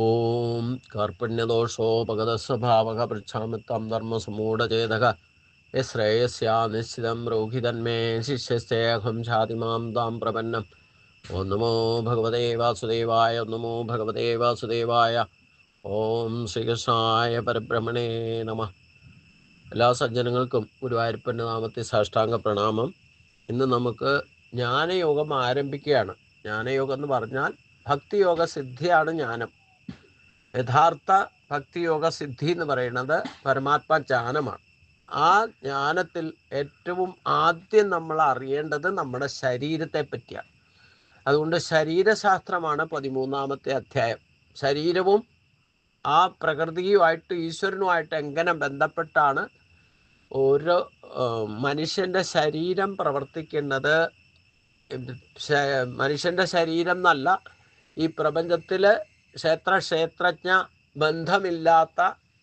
ഓം കാർപ്പണ്യദോഷോപഗതസ്വഭാവക പൃച്ഛാമിത്തം ധർമ്മസമൂഢചേതക യശ്രേയസ്യാ നിശ്ചിതം രോഹിതന്മേ ശിഷ്യസ്തേഹം ഛാതിമാം താം പ്രപന്നം. ഓം നമോ ഭഗവതേ വാസുദേവായ. ഓം നമോ ഭഗവതേ വാസുദേവായ. ഓം ശ്രീകൃഷ്ണായ പരബ്രഹ്മണേ നമ. എല്ലാ സജ്ജനങ്ങൾക്കും ഗുരുവായൂരപ്പൻ്റെ നാമത്തിൽ സാഷ്ടാംഗ പ്രണാമം. ഇന്ന് നമുക്ക് ജ്ഞാനയോഗം ആരംഭിക്കുകയാണ്. ജ്ഞാനയോഗം എന്ന് പറഞ്ഞാൽ ഭക്തിയോഗ സിദ്ധിയാണ് ജ്ഞാനം. യഥാർത്ഥ ഭക്തിയോഗ സിദ്ധി എന്ന് പറയുന്നത് പരമാത്മ ജ്ഞാനമാണ്. ആ ജ്ഞാനത്തിൽ ഏറ്റവും ആദ്യം നമ്മൾ അറിയേണ്ടത് നമ്മുടെ ശരീരത്തെ പറ്റിയാണ്. അതുകൊണ്ട് ശരീരശാസ്ത്രമാണ് 13ാമത്തെ അധ്യായം. ശരീരവും ആ പ്രകൃതിയുമായിട്ട് ഈശ്വരനുമായിട്ട് എങ്ങനെ ബന്ധപ്പെട്ടാണ് ഓരോ മനുഷ്യൻ്റെ ശരീരം പ്രവർത്തിക്കുന്നത്. മനുഷ്യൻ്റെ ശരീരം എന്നല്ല, ഈ പ്രപഞ്ചത്തിൽ ക്ഷേത്രജ്ഞ ബന്ധമില്ലാത്ത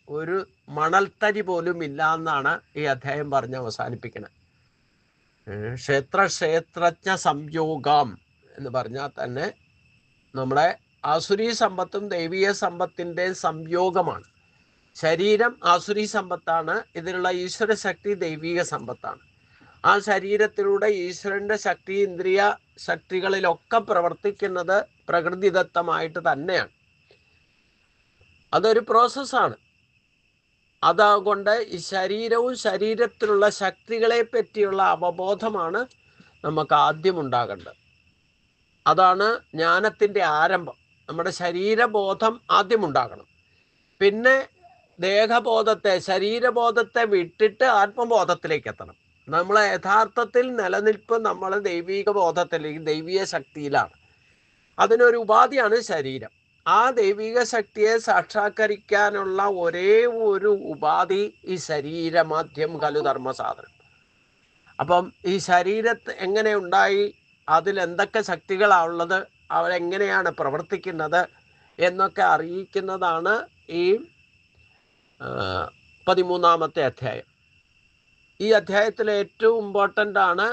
ഒരു മണൽത്തരി പോലും ഇല്ല എന്നാണ് ഈ അധ്യായം പറഞ്ഞ് അവസാനിപ്പിക്കുന്നത്. ക്ഷേത്രജ്ഞ സംയോഗം എന്ന് പറഞ്ഞാൽ തന്നെ നമ്മുടെ ആസുരീ സമ്പത്തും ദൈവീയ സമ്പത്തിൻ്റെ സംയോഗമാണ്. ശരീരം ആസുരീ സമ്പത്താണ്, ഇതിലുള്ള ഈശ്വര ശക്തി ദൈവീക സമ്പത്താണ്. ആ ശരീരത്തിലൂടെ ഈശ്വരൻ്റെ ശക്തി ഇന്ദ്രിയ ശക്തികളിലൊക്കെ പ്രവർത്തിക്കുന്നത് പ്രകൃതിദത്തമായിട്ട് തന്നെയാണ്. അതൊരു പ്രോസസ്സാണ്. അതുകൊണ്ട് ഈ ശരീരവും ശരീരത്തിലുള്ള ശക്തികളെ പറ്റിയുള്ള അവബോധമാണ് നമുക്ക് ആദ്യം ഉണ്ടാകേണ്ടത്. അതാണ് ജ്ഞാനത്തിൻ്റെ ആരംഭം. നമ്മുടെ ശരീരബോധം ആദ്യം ഉണ്ടാകണം. പിന്നെ ശരീരബോധത്തെ വിട്ടിട്ട് ആത്മബോധത്തിലേക്ക് എത്തണം. നമ്മളെ യഥാർത്ഥത്തിൽ നിലനിൽപ്പ് നമ്മൾ ദൈവിക ബോധത്തിൽ, ദൈവീയ ശക്തിയിലാണ്. അതിനൊരു ഉപാധിയാണ് ശരീരം. ആ ദൈവിക ശക്തിയെ സാക്ഷാത്കരിക്കാനുള്ള ഒരേ ഒരു ഉപാധി ഈ ശരീരമാദ്യം ഖലു ധർമ്മസാധനം. അപ്പം ഈ ശരീരത്ത് എങ്ങനെ ഉണ്ടായി, അതിൽ എന്തൊക്കെ ശക്തികളാണ് ഉള്ളത്, അവരെങ്ങനെയാണ് പ്രവർത്തിക്കുന്നത് എന്നൊക്കെ അറിയിക്കുന്നതാണ് ഈ 13ാമത്തെ അധ്യായം. ഈ അധ്യായത്തിലെ ഏറ്റവും ഇമ്പോർട്ടൻ്റ് ആണ്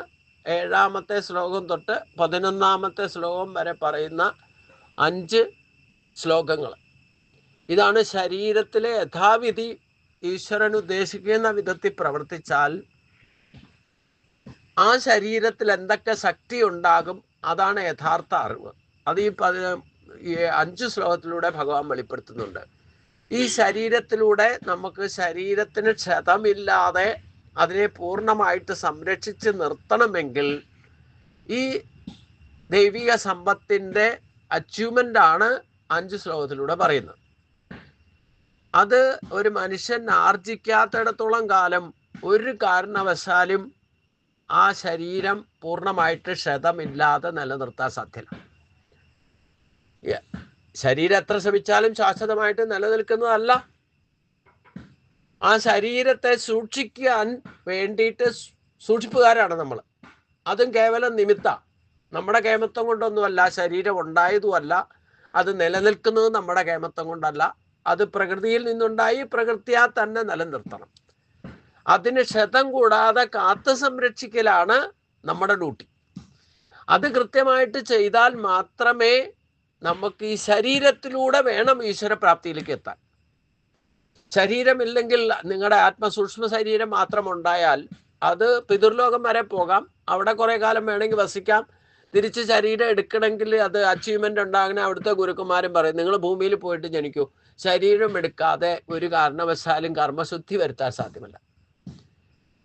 7ാമത്തെ ശ്ലോകം തൊട്ട് 11ാമത്തെ ശ്ലോകം വരെ പറയുന്ന 5 ശ്ലോകങ്ങൾ. ഇതാണ് ശരീരത്തിലെ യഥാവിധി ഈശ്വരൻ ഉദ്ദേശിക്കുന്ന വിധത്തിൽ പ്രവർത്തിച്ചാൽ ആ ശരീരത്തിൽ എന്തൊക്കെ ശക്തി ഉണ്ടാകും, അതാണ് യഥാർത്ഥ അറിവ്. അത് ഈ 5 ശ്ലോകത്തിലൂടെ ഭഗവാൻ വെളിപ്പെടുത്തുന്നുണ്ട്. ഈ ശരീരത്തിലൂടെ നമുക്ക് ശരീരത്തിന് ക്ഷതമില്ലാതെ അതിനെ പൂർണ്ണമായിട്ട് സംരക്ഷിച്ച് നിർത്തണമെങ്കിൽ ഈ ദൈവിക സമ്പത്തിൻ്റെ അച്ചീവ്മെൻ്റ് ആണ് 5 ശ്ലോകത്തിലൂടെ പറയുന്നത്. അത് ഒരു മനുഷ്യൻ ആർജിക്കാത്തിടത്തോളം കാലം ഒരു കാരണവശാലും ആ ശരീരം പൂർണ്ണമായിട്ട് ക്ഷതമില്ലാതെ നിലനിർത്താൻ സാധ്യമല്ല. ശരീരം എത്ര ശ്രമിച്ചാലും ശാശ്വതമായിട്ട് നിലനിൽക്കുന്നതല്ല. ആ ശരീരത്തെ സൂക്ഷിക്കാൻ വേണ്ടിയിട്ട് സൂക്ഷിപ്പുകാരാണ് നമ്മൾ. അതും കേവലം നിമിത്ത, നമ്മുടെ കേമത്വം കൊണ്ടൊന്നുമല്ല. ശരീരം ഉണ്ടായതുമല്ല, അത് നിലനിൽക്കുന്നത് നമ്മുടെ കേമത്വം കൊണ്ടല്ല. അത് പ്രകൃതിയിൽ നിന്നുണ്ടായി, പ്രകൃതിയാ തന്നെ നിലനിർത്തണം. അതിന് ക്ഷതം കൂടാതെ കാത്തു സംരക്ഷിക്കലാണ് നമ്മുടെ ഡ്യൂട്ടി. അത് കൃത്യമായിട്ട് ചെയ്താൽ മാത്രമേ നമുക്ക് ഈ ശരീരത്തിലൂടെ വേണം ഈശ്വരപ്രാപ്തിയിലേക്ക് എത്താൻ. ശരീരമില്ലെങ്കിൽ, നിങ്ങളുടെ ആത്മസൂക്ഷ്മ ശരീരം മാത്രം ഉണ്ടായാൽ അത് പിതൃലോകം വരെ പോകാം, അവിടെ കുറേ കാലം വേണമെങ്കിൽ വസിക്കാം. തിരിച്ച് ശരീരം എടുക്കണമെങ്കിൽ അത് അച്ചീവ്മെൻ്റ് ഉണ്ടാകണേ. അവിടുത്തെ ഗുരുക്കന്മാരും പറയും, നിങ്ങൾ ഭൂമിയിൽ പോയിട്ട് ജനിക്കൂ, ശരീരം എടുക്കാതെ ഒരു കാരണവശാലും കർമ്മശുദ്ധി വരുത്താൻ സാധ്യമല്ല.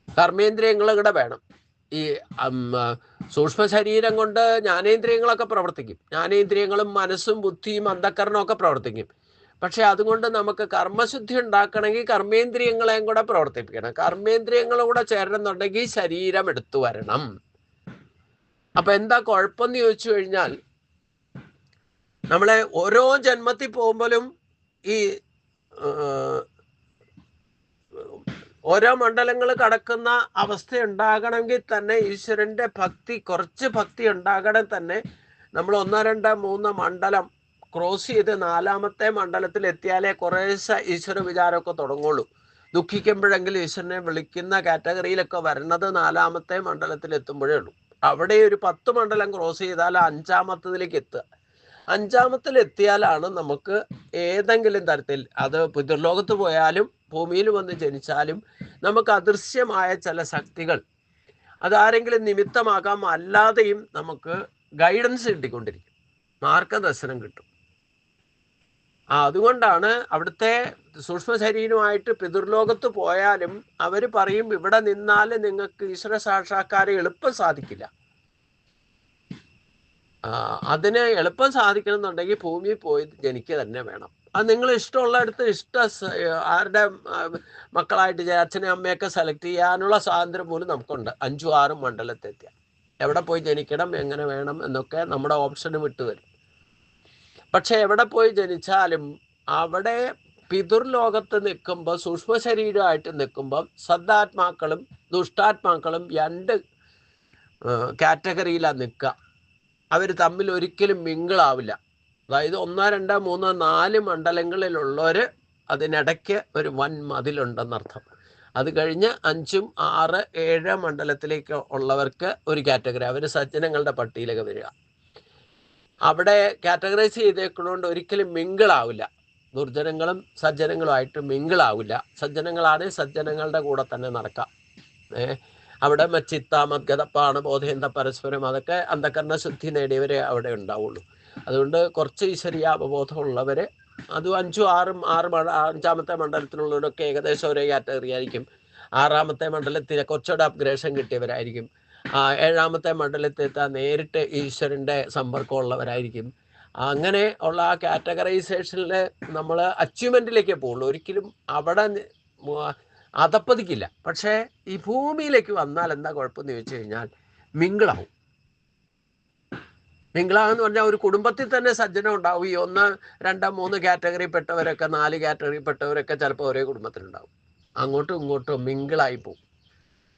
കർമ്മേന്ദ്രിയങ്ങൾ വേണം. ഈ സൂക്ഷ്മ ശരീരം കൊണ്ട് ജ്ഞാനേന്ദ്രിയങ്ങളൊക്കെ പ്രവർത്തിക്കും. ജ്ഞാനേന്ദ്രിയങ്ങളും മനസ്സും ബുദ്ധിയും അന്ധക്കരണവും ഒക്കെ പ്രവർത്തിക്കും. പക്ഷെ അതുകൊണ്ട് നമുക്ക് കർമ്മശുദ്ധി ഉണ്ടാക്കണമെങ്കിൽ കർമ്മേന്ദ്രിയങ്ങളെയും കൂടെ പ്രവർത്തിപ്പിക്കണം. കർമ്മേന്ദ്രിയങ്ങളും കൂടെ ചേരണമെന്നുണ്ടെങ്കിൽ ശരീരം എടുത്തു വരണം. അപ്പം എന്താ കുഴപ്പമെന്ന് ചോദിച്ചു കഴിഞ്ഞാൽ, നമ്മളെ ഓരോ ജന്മത്തിൽ പോകുമ്പോഴും ഈ ഓരോ മണ്ഡലങ്ങൾ കടക്കുന്ന അവസ്ഥ ഉണ്ടാകണമെങ്കിൽ തന്നെ ഈശ്വരൻ്റെ ഭക്തി, കുറച്ച് ഭക്തി ഉണ്ടാകണം തന്നെ നമ്മൾ 1, 2, 3 മണ്ഡലം ക്രോസ് ചെയ്ത് 4ാമത്തെ മണ്ഡലത്തിൽ എത്തിയാലേ കുറേശ്ശെ ഈശ്വര വിചാരമൊക്കെ തുടങ്ങുള്ളൂ. ദുഃഖിക്കുമ്പോഴെങ്കിലും ഈശ്വരനെ വിളിക്കുന്ന കാറ്റഗറിയിലൊക്കെ വരുന്നത് 4ാമത്തെ മണ്ഡലത്തിൽ എത്തുമ്പോഴേ ഉള്ളൂ. അവിടെ ഒരു 10 മണ്ഡലം ക്രോസ് ചെയ്താൽ 5ാമത്തതിലേക്ക് എത്തുക. 5-ാമത്തിലെത്തിയാലാണ് നമുക്ക് ഏതെങ്കിലും തരത്തിൽ അത് പിതൃലോകത്ത് പോയാലും ഭൂമിയിൽ വന്ന് ജനിച്ചാലും നമുക്ക് അദൃശ്യമായ ചില ശക്തികൾ അതാരെങ്കിലും നിമിത്തമാകാം, അല്ലാതെയും നമുക്ക് ഗൈഡൻസ് കിട്ടിക്കൊണ്ടിരിക്കും, മാർഗദർശനം കിട്ടും. അതുകൊണ്ടാണ് അവിടുത്തെ സൂക്ഷ്മ ശരീരമായിട്ട് പിതൃലോകത്ത് പോയാലും അവർ പറയും, ഇവിടെ നിന്നാൽ നിങ്ങൾക്ക് ഈശ്വര സാക്ഷാത്കാരം എളുപ്പം സാധിക്കില്ല. അതിന് എളുപ്പം സാധിക്കണമെന്നുണ്ടെങ്കിൽ ഭൂമിയിൽ പോയി ജനിക്കുക തന്നെ വേണം. അത് നിങ്ങൾ ഇഷ്ടമുള്ളടത്ത് ആരുടെ മക്കളായിട്ട് അച്ഛനെ അമ്മയൊക്കെ സെലക്ട് ചെയ്യാനുള്ള സ്വാതന്ത്ര്യം പോലും നമുക്കുണ്ട്. 5-6 മണ്ഡലത്തെത്തിയ എവിടെ പോയി ജനിക്കണം, എങ്ങനെ വേണം എന്നൊക്കെ നമ്മുടെ ഓപ്ഷന് വിട്ടുവരും. പക്ഷെ എവിടെ പോയി ജനിച്ചാലും അവിടെ പിതൃലോകത്ത് നിൽക്കുമ്പോൾ, സൂക്ഷ്മ ശരീരമായിട്ട് നിൽക്കുമ്പം സദ്ധാത്മാക്കളും ദുഷ്ടാത്മാക്കളും 2 കാറ്റഗറിയിലാണ് നിൽക്കുക. അവർ തമ്മിൽ ഒരിക്കലും മിങ്കിളാവില്ല. അതായത് 1, 2, 3, 4 മണ്ഡലങ്ങളിലുള്ളവർ അതിനിടയ്ക്ക് ഒരു വൻ മതിലുണ്ടെന്നർത്ഥം. അത് കഴിഞ്ഞ് 5, 6, 7 മണ്ഡലത്തിലേക്ക് ഉള്ളവർക്ക് ഒരു കാറ്റഗറി, അവർ സജ്ജനങ്ങളുടെ പട്ടിയിലൊക്കെ വരിക. അവിടെ കാറ്റഗറൈസ് ചെയ്തേക്കുന്നതുകൊണ്ട് ഒരിക്കലും മിങ്കിളാവില്ല. ദുർജനങ്ങളും സജ്ജനങ്ങളുമായിട്ട് മിങ്കിളാവില്ല. സജ്ജനങ്ങളാണെങ്കിൽ സജ്ജനങ്ങളുടെ കൂടെ തന്നെ നടക്കാം. അവിടെ മച്ചിത്ത മദ്ഗതപ്പാണ് ബോധേന്ദ പരസ്പരം, അതൊക്കെ അന്ധകരണ ശുദ്ധി നേടിയവരെ അവിടെ ഉണ്ടാവുള്ളൂ. അതുകൊണ്ട് കുറച്ച് ഈശ്വരീയ അവബോധമുള്ളവർ, അത് 5, 6, 5-ാമത്തെ മണ്ഡലത്തിലുള്ളവരൊക്കെ ഏകദേശം ഒരേ കാറ്റഗറി ആയിരിക്കും. 6-ാമത്തെ മണ്ഡലത്തിൽ കുറച്ചുകൂടെ അപ്ഗ്രേഷൻ കിട്ടിയവരായിരിക്കും. 7-ാമത്തെ മണ്ഡലത്തിൽ നേരിട്ട് ഈശ്വരൻ്റെ സമ്പർക്കമുള്ളവരായിരിക്കും. അങ്ങനെ ഉള്ള ആ കാറ്റഗറൈസേഷനിൽ നമ്മൾ അച്ചീവ്മെൻറ്റിലേക്കേ പോകുള്ളൂ, ഒരിക്കലും അവിടെ അതപ്പതിക്കില്ല. പക്ഷേ ഈ ഭൂമിയിലേക്ക് വന്നാൽ എന്താ കുഴപ്പമെന്ന് ചോദിച്ചു കഴിഞ്ഞാൽ മിങ്കിളാവും. മിങ്കിളാവെന്ന് പറഞ്ഞാൽ ഒരു കുടുംബത്തിൽ തന്നെ സജ്ജനം ഉണ്ടാവും. ഈ 1, 2, 3 കാറ്റഗറി പെട്ടവരൊക്കെ, 4 കാറ്റഗറി പെട്ടവരൊക്കെ ചിലപ്പോൾ ഒരേ കുടുംബത്തിലുണ്ടാവും. അങ്ങോട്ടും ഇങ്ങോട്ടും മിങ്കിളായി പോകും.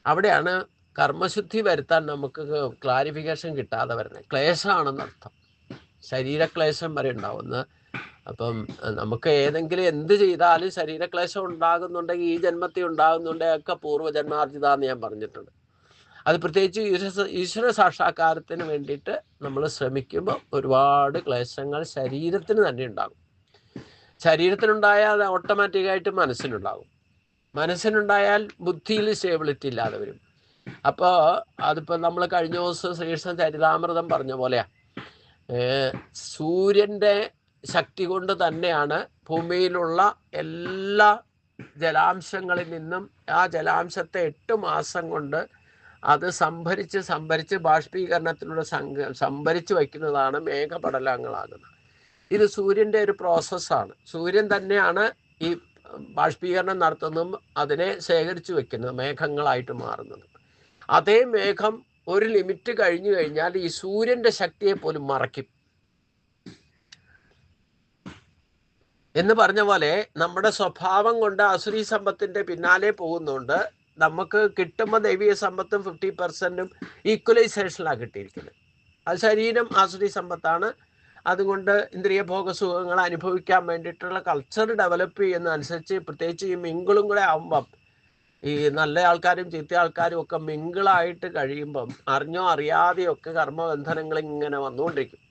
അവിടെയാണ് കർമ്മശുദ്ധി വരുത്താൻ നമുക്ക് ക്ലാരിഫിക്കേഷൻ കിട്ടാതെ വരുന്നത്. ക്ലേശമാണെന്നർത്ഥം, ശരീരക്ലേശം വരെ ഉണ്ടാവുന്ന. അപ്പം നമുക്ക് ഏതെങ്കിലും എന്ത് ചെയ്താലും ശരീരക്ലേശം ഉണ്ടാകുന്നുണ്ടെങ്കിൽ, ഈ ജന്മത്തിൽ ഉണ്ടാകുന്നുണ്ടെങ്കിൽ ഒക്കെ പൂർവ്വജന്മാർജിതാന്ന് ഞാൻ പറഞ്ഞിട്ടുണ്ട്. അത് പ്രത്യേകിച്ച് ഈശ്വര സാക്ഷാത്കാരത്തിന് വേണ്ടിയിട്ട് നമ്മൾ ശ്രമിക്കുമ്പോൾ ഒരുപാട് ക്ലേശങ്ങൾ ശരീരത്തിന് തന്നെ ഉണ്ടാകും. ശരീരത്തിനുണ്ടായാൽ അത് ഓട്ടോമാറ്റിക്കായിട്ട് മനസ്സിനുണ്ടാകും. മനസ്സിനുണ്ടായാൽ ബുദ്ധിയിൽ സ്റ്റേബിലിറ്റി ഇല്ലാതെ വരും. അപ്പോൾ അതിപ്പോൾ നമ്മൾ കഴിഞ്ഞ ദിവസം ശ്രീകൃഷ്ണ ചരിതാമൃതം പറഞ്ഞ പോലെയാണ്. സൂര്യൻ്റെ ശക്തി കൊണ്ട് തന്നെയാണ് ഭൂമിയിലുള്ള എല്ലാ ജലാംശങ്ങളിൽ നിന്നും ആ ജലാംശത്തെ 8 മാസം കൊണ്ട് അത് സംഭരിച്ച് ബാഷ്പീകരണത്തിലൂടെ സംഭരിച്ച് വയ്ക്കുന്നതാണ് മേഘപടലങ്ങളാകുന്നത്. ഇത് സൂര്യൻ്റെ ഒരു പ്രോസസ്സാണ്. സൂര്യൻ തന്നെയാണ് ഈ ബാഷ്പീകരണം നടത്തുന്നതും അതിനെ ശേഖരിച്ചു വെക്കുന്നത്, മേഘങ്ങളായിട്ട് മാറുന്നത്. അതേ മേഘം ഒരു ലിമിറ്റ് കഴിഞ്ഞു കഴിഞ്ഞാൽ ഈ സൂര്യൻ്റെ ശക്തിയെ പോലും മറയ്ക്കും. എന്ന് പറഞ്ഞ പോലെ നമ്മുടെ സ്വഭാവം കൊണ്ട് ആസുരി സമ്പത്തിൻ്റെ പിന്നാലെ പോകുന്നുണ്ട്. നമുക്ക് കിട്ടുമ്പോൾ ദൈവിക സമ്പത്തും 50% ഈക്വലൈസേഷനിലാണ് കിട്ടിയിരിക്കുന്നത്. അത് ശരീരം ആസുരി സമ്പത്താണ്. അതുകൊണ്ട് ഇന്ദ്രിയ ഭോഗസുഖങ്ങൾ അനുഭവിക്കാൻ വേണ്ടിയിട്ടുള്ള കൾച്ചർ ഡെവലപ്പ് ചെയ്യുന്നതനുസരിച്ച്, പ്രത്യേകിച്ച് ഈ മിങ്കിളും കൂടെ ആകുമ്പം, ഈ നല്ല ആൾക്കാരും ചീത്ത ആൾക്കാരും ഒക്കെ മിങ്കിളായിട്ട് കഴിയുമ്പം അറിഞ്ഞോ അറിയാതെയോ ഒക്കെ കർമ്മബന്ധനങ്ങൾ ഇങ്ങനെ വന്നുകൊണ്ടിരിക്കും.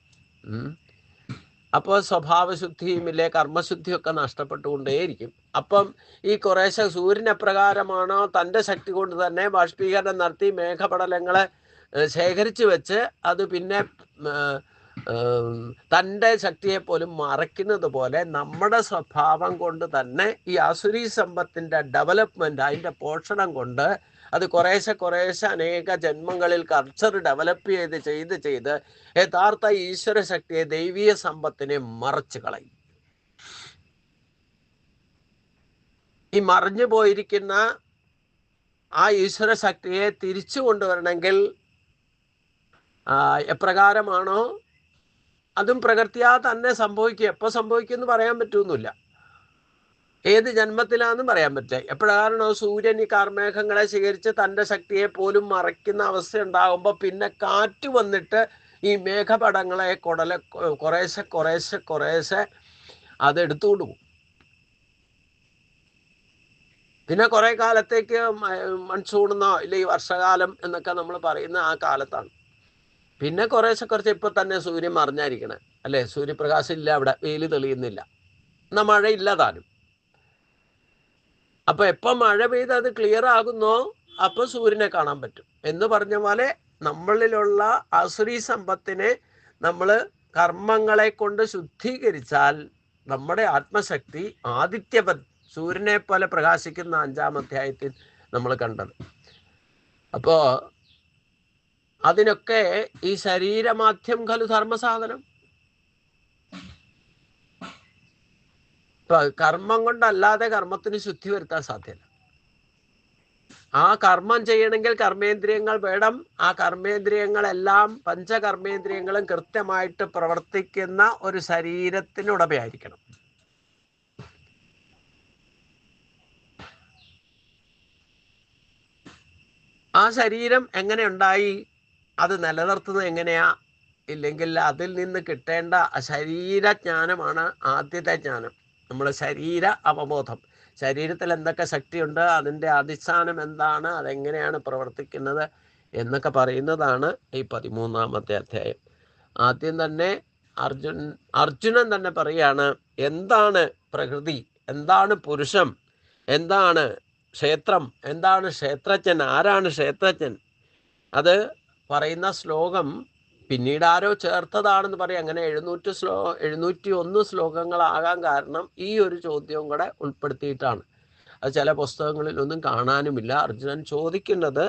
അപ്പോൾ സ്വഭാവശുദ്ധിയും ഇല്ലേ, കർമ്മശുദ്ധിയൊക്കെ നഷ്ടപ്പെട്ടുകൊണ്ടേയിരിക്കും. അപ്പം ഈ കുറേശ്ശെ സൂര്യൻ എപ്രകാരമാണോ തൻ്റെ ശക്തി കൊണ്ട് തന്നെ ബാഷ്പീകരണം നടത്തി മേഘപടലങ്ങളെ ശേഖരിച്ച് വെച്ച് അത് പിന്നെ തൻ്റെ ശക്തിയെ പോലും മറയ്ക്കുന്നത് പോലെ, നമ്മുടെ സ്വഭാവം കൊണ്ട് തന്നെ ഈ ആസുരി സമ്പത്തിൻ്റെ ഡെവലപ്മെൻറ്റ്, അതിൻ്റെ പോഷണം കൊണ്ട് അത് കുറേശ്ശെ അനേക ജന്മങ്ങളിൽ കൾച്ചർ ഡെവലപ്പ് ചെയ്ത് യഥാർത്ഥ ഈശ്വര ശക്തിയെ, ദൈവീയ സമ്പത്തിനെ മറച്ചു കളയും. ഈ മറിഞ്ഞു പോയിരിക്കുന്ന ആ ഈശ്വര ശക്തിയെ തിരിച്ചു കൊണ്ടുവരണമെങ്കിൽ എപ്രകാരമാണോ, അതും പ്രകൃത്യാ തന്നെ സംഭവിക്കുക. എപ്പോൾ സംഭവിക്കുമെന്ന് പറയാൻ പറ്റുമൊന്നുമില്ല, ഏത് ജന്മത്തിലാണെന്ന് പറയാൻ പറ്റില്ല. എപ്രകാരമാണോ സൂര്യൻ ഈ കാർമേഘങ്ങളെ സ്വീകരിച്ച് തൻ്റെ ശക്തിയെ പോലും മറയ്ക്കുന്ന അവസ്ഥ ഉണ്ടാകുമ്പോൾ പിന്നെ കാറ്റ് വന്നിട്ട് ഈ മേഘപടങ്ങളെ കുറേശ്ശെ അത് എടുത്തുകൊണ്ട് പോകും. പിന്നെ കുറേ കാലത്തേക്ക് മൺസൂണെന്നോ ഇല്ല ഈ വർഷകാലം എന്നൊക്കെ നമ്മൾ പറയുന്ന ആ കാലത്താണ്. പിന്നെ കുറച്ച് ഇപ്പം തന്നെ സൂര്യൻ മറിഞ്ഞായിരിക്കണേ. അല്ലേ? സൂര്യപ്രകാശം ഇല്ല, അവിടെ വെയിൽ തെളിയുന്നില്ല, എന്നാൽ മഴയില്ല താനും. അപ്പൊ എപ്പം മഴ പെയ്ത് അത് ക്ലിയർ ആകുന്നോ അപ്പൊ സൂര്യനെ കാണാൻ പറ്റും എന്ന് പറഞ്ഞ പോലെ നമ്മളിലുള്ള ആസുരി സമ്പത്തിനെ നമ്മൾ കർമ്മങ്ങളെ കൊണ്ട് ശുദ്ധീകരിച്ചാൽ നമ്മുടെ ആത്മശക്തി ആദിത്യവൻ സൂര്യനെ പോലെ പ്രകാശിക്കുന്ന 5-ാം അധ്യായത്തിൽ നമ്മൾ കണ്ടത്. അപ്പോ അതിനൊക്കെ ഈ ശരീരമാധ്യം ഖലു ധർമ്മസാധനം. കർമ്മം കൊണ്ടല്ലാതെ കർമ്മത്തിന് ശുദ്ധി വരുത്താൻ സാധ്യമല്ല. ആ കർമ്മം ചെയ്യണമെങ്കിൽ കർമ്മേന്ദ്രിയങ്ങൾ വേണം. ആ കർമ്മേന്ദ്രിയങ്ങളെല്ലാം പഞ്ചകർമ്മേന്ദ്രിയങ്ങളും കൃത്യമായിട്ട് പ്രവർത്തിക്കുന്ന ഒരു ശരീരത്തിനുടമയായിരിക്കണം. ആ ശരീരം എങ്ങനെ ഉണ്ടായി? അത് നിലനിർത്തുന്നത് എങ്ങനെയാ? ഇല്ലെങ്കിൽ അതിൽ നിന്ന് കിട്ടേണ്ട ശരീരജ്ഞാനമാണ് ആദ്യത്തെ ജ്ഞാനം. നമ്മുടെ ശരീര അവബോധം, ശരീരത്തിൽ എന്തൊക്കെ ശക്തിയുണ്ട്, അതിൻ്റെ അടിസ്ഥാനം എന്താണ്, അതെങ്ങനെയാണ് പ്രവർത്തിക്കുന്നത് എന്നൊക്കെ പറയുന്നതാണ് ഈ 13-ാമത്തെ അധ്യായം. ആദ്യം തന്നെ അർജുനൻ തന്നെ പറയാണ്, എന്താണ് പ്രകൃതി, എന്താണ് പുരുഷം, എന്താണ് ക്ഷേത്രം, എന്താണ് ക്ഷേത്രജ്ഞൻ, ആരാണ് ക്ഷേത്രജ്ഞൻ. അത് പറയുന്ന ശ്ലോകം പിന്നീട് ആരോ ചേർത്തതാണെന്ന് പറയും. അങ്ങനെ 701 ശ്ലോകങ്ങളാകാൻ കാരണം ഈ ഒരു ചോദ്യവും കൂടെ ഉൾപ്പെടുത്തിയിട്ടാണ്. അത് ചില പുസ്തകങ്ങളിലൊന്നും കാണാനുമില്ല. അർജുനൻ ചോദിക്കുന്നത്